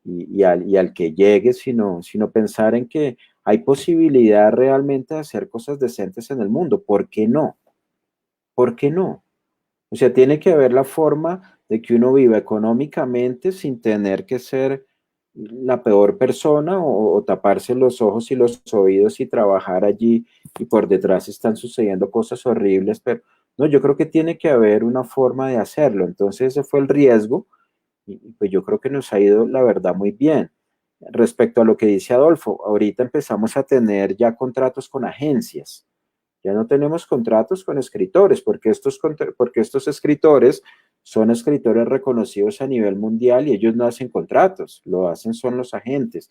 y al que llegue, sino pensar en que hay posibilidad realmente de hacer cosas decentes en el mundo. ¿Por qué no? ¿Por qué no? O sea, tiene que haber la forma de que uno viva económicamente sin tener que ser la peor persona o taparse los ojos y los oídos y trabajar allí y por detrás están sucediendo cosas horribles, pero no, yo creo que tiene que haber una forma de hacerlo. Entonces ese fue el riesgo y pues yo creo que nos ha ido, la verdad, muy bien. Respecto a lo que dice Adolfo, ahorita empezamos a tener ya contratos con agencias. Ya no tenemos contratos con escritores, porque estos escritores son escritores reconocidos a nivel mundial y ellos no hacen contratos, lo hacen son los agentes.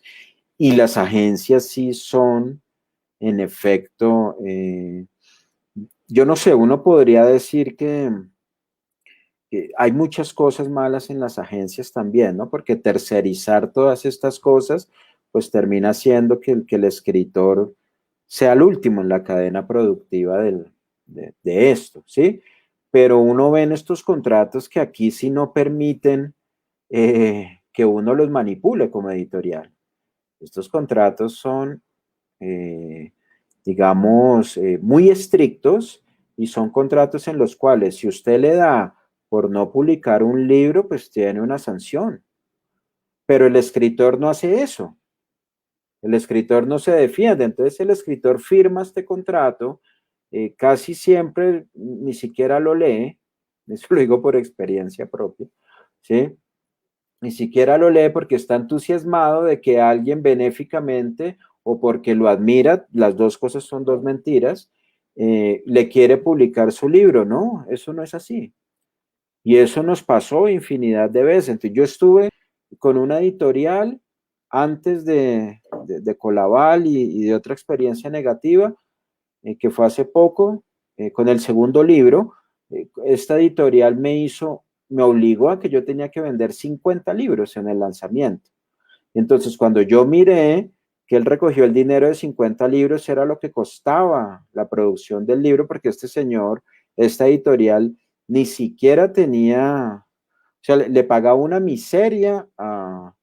Y las agencias sí son, en efecto, yo no sé, uno podría decir que hay muchas cosas malas en las agencias también, ¿no? Porque tercerizar todas estas cosas, pues termina haciendo que el escritor sea el último en la cadena productiva de esto, ¿sí? Pero uno ve en estos contratos que aquí sí no permiten que uno los manipule como editorial. Estos contratos son, eh, digamos, muy estrictos y son contratos en los cuales si usted le da por no publicar un libro, pues tiene una sanción. Pero el escritor no hace eso. El escritor no se defiende, entonces el escritor firma este contrato, casi siempre ni siquiera lo lee, eso lo digo por experiencia propia, ¿sí? Ni siquiera lo lee porque está entusiasmado de que alguien benéficamente o porque lo admira, las dos cosas son dos mentiras, le quiere publicar su libro, ¿no? Eso no es así. Y eso nos pasó infinidad de veces. Entonces yo estuve con una editorial antes de Colaval y de otra experiencia negativa, que fue hace poco, con el segundo libro. Esta editorial me obligó a que yo tenía que vender 50 libros en el lanzamiento. Entonces, cuando yo miré que él recogió el dinero de 50 libros, era lo que costaba la producción del libro, porque este señor, esta editorial, ni siquiera tenía sea, le pagaba una miseria a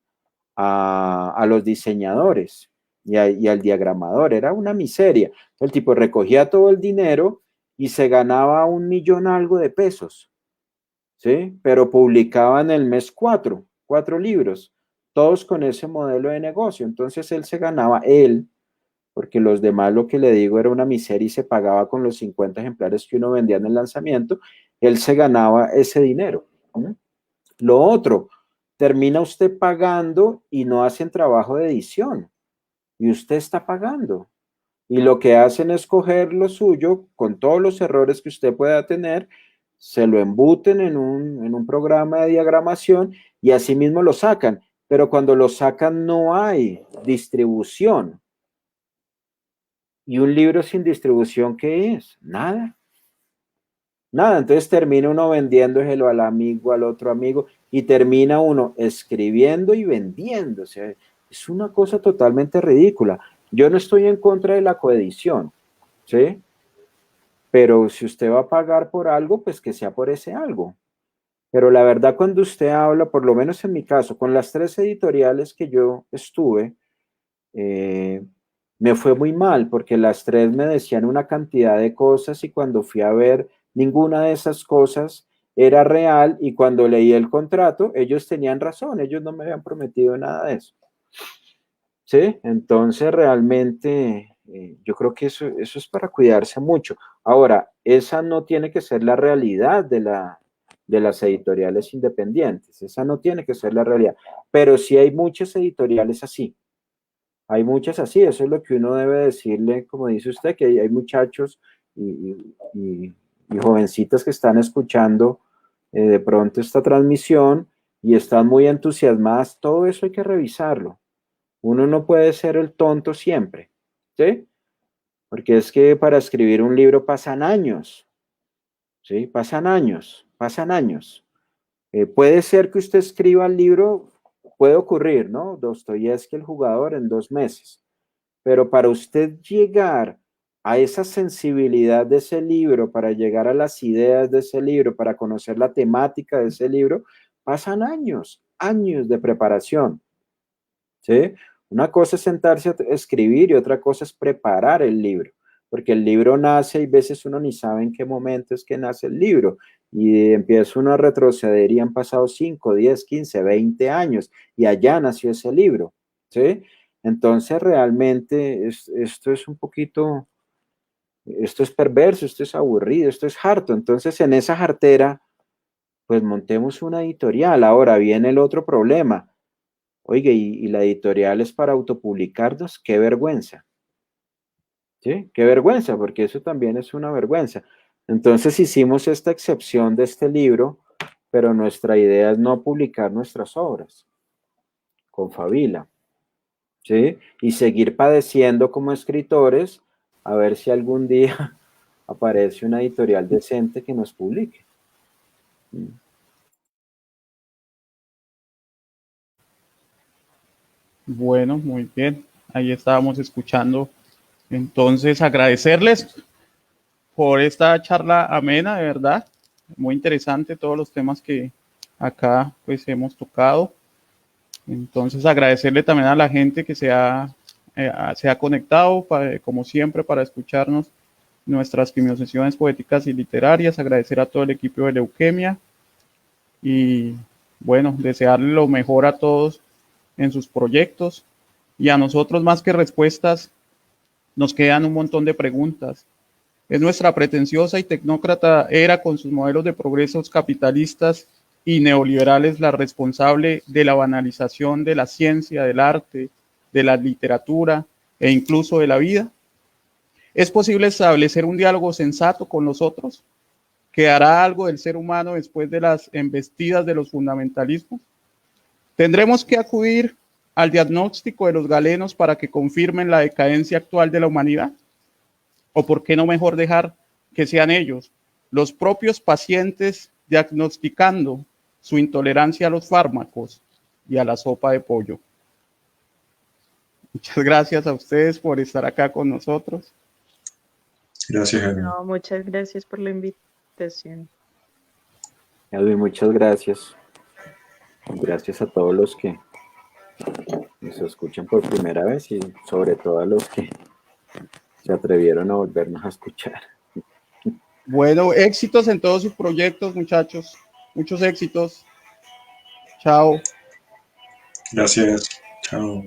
los diseñadores y al diagramador, era una miseria. El tipo recogía todo el dinero y se ganaba 1 millón algo de pesos, ¿sí? Pero publicaba en el mes cuatro libros, todos con ese modelo de negocio. Entonces él se ganaba, porque los demás, lo que le digo, era una miseria y se pagaba con los 50 ejemplares que uno vendía en el lanzamiento, él se ganaba ese dinero. Lo otro, termina usted pagando y no hacen trabajo de edición, y usted está pagando. Y lo que hacen es coger lo suyo, con todos los errores que usted pueda tener, se lo embuten en un programa de diagramación y así mismo lo sacan. Pero cuando lo sacan no hay distribución. ¿Y un libro sin distribución qué es? Nada. Nada, entonces termina uno vendiéndoselo al amigo, al otro amigo, y termina uno escribiendo y vendiendo. O sea, es una cosa totalmente ridícula. Yo no estoy en contra de la coedición, ¿sí? Pero si usted va a pagar por algo, pues que sea por ese algo. Pero la verdad, cuando usted habla, por lo menos en mi caso, con las 3 editoriales que yo estuve, me fue muy mal porque las 3 me decían una cantidad de cosas y cuando fui a ver, ninguna de esas cosas era real y cuando leí el contrato, ellos tenían razón, ellos no me habían prometido nada de eso. ¿Sí? Entonces realmente yo creo que eso es para cuidarse mucho. Ahora, esa no tiene que ser la realidad de las editoriales independientes, esa no tiene que ser la realidad, pero sí hay muchas editoriales así. Hay muchas así, eso es lo que uno debe decirle, como dice usted, que hay muchachos y jovencitas que están escuchando de pronto esta transmisión y están muy entusiasmadas, todo eso hay que revisarlo. Uno no puede ser el tonto siempre, ¿sí? Porque es que para escribir un libro pasan años, ¿sí? Pasan años, pasan años. Puede ser que usted escriba el libro, puede ocurrir, ¿no? Dostoyevski, el jugador, en 2 meses. Pero para usted llegar a esa sensibilidad de ese libro, para llegar a las ideas de ese libro, para conocer la temática de ese libro, pasan años, años de preparación, ¿sí? Una cosa es sentarse a escribir y otra cosa es preparar el libro, porque el libro nace y a veces uno ni sabe en qué momento es que nace el libro y empieza uno a retroceder y han pasado 5, 10, 15, 20 años y allá nació ese libro, ¿sí? Entonces realmente esto es un poquito, esto es perverso, esto es aburrido, esto es harto. Entonces en esa jartera, pues montemos una editorial. Ahora viene el otro problema. Oiga, y la editorial es para autopublicarnos, qué vergüenza. ¿Sí? Qué vergüenza, porque eso también es una vergüenza. Entonces hicimos esta excepción de este libro, pero nuestra idea es no publicar nuestras obras con Fabila. ¿Sí? Y seguir padeciendo como escritores, a ver si algún día aparece una editorial decente que nos publique. Bueno, muy bien. Ahí estábamos escuchando. Entonces, agradecerles por esta charla amena, de verdad. Muy interesante todos los temas que acá pues hemos tocado. Entonces, agradecerle también a la gente que se ha conectado, como siempre, para escucarnos nuestras sesiones poéticas y literarias. Agradecer a todo el equipo de Leuquemia y, bueno, desearle lo mejor a todos en sus proyectos. Y a nosotros, más que respuestas, nos quedan un montón de preguntas. ¿Es nuestra pretenciosa y tecnócrata era con sus modelos de progresos capitalistas y neoliberales la responsable de la banalización de la ciencia, del arte, de la literatura e incluso de la vida? ¿Es posible establecer un diálogo sensato con los otros? ¿Quedará algo del ser humano después de las embestidas de los fundamentalismos? ¿Tendremos que acudir al diagnóstico de los galenos para que confirmen la decadencia actual de la humanidad? ¿O por qué no mejor dejar que sean ellos, los propios pacientes, diagnosticando su intolerancia a los fármacos y a la sopa de pollo? Muchas gracias a ustedes por estar acá con nosotros. Gracias, Edwin. No, muchas gracias por la invitación. Edwin, muchas gracias. Gracias a todos los que nos escuchan por primera vez y sobre todo a los que se atrevieron a volvernos a escuchar. Bueno, éxitos en todos sus proyectos, muchachos. Muchos éxitos. Chao. Gracias. Chao.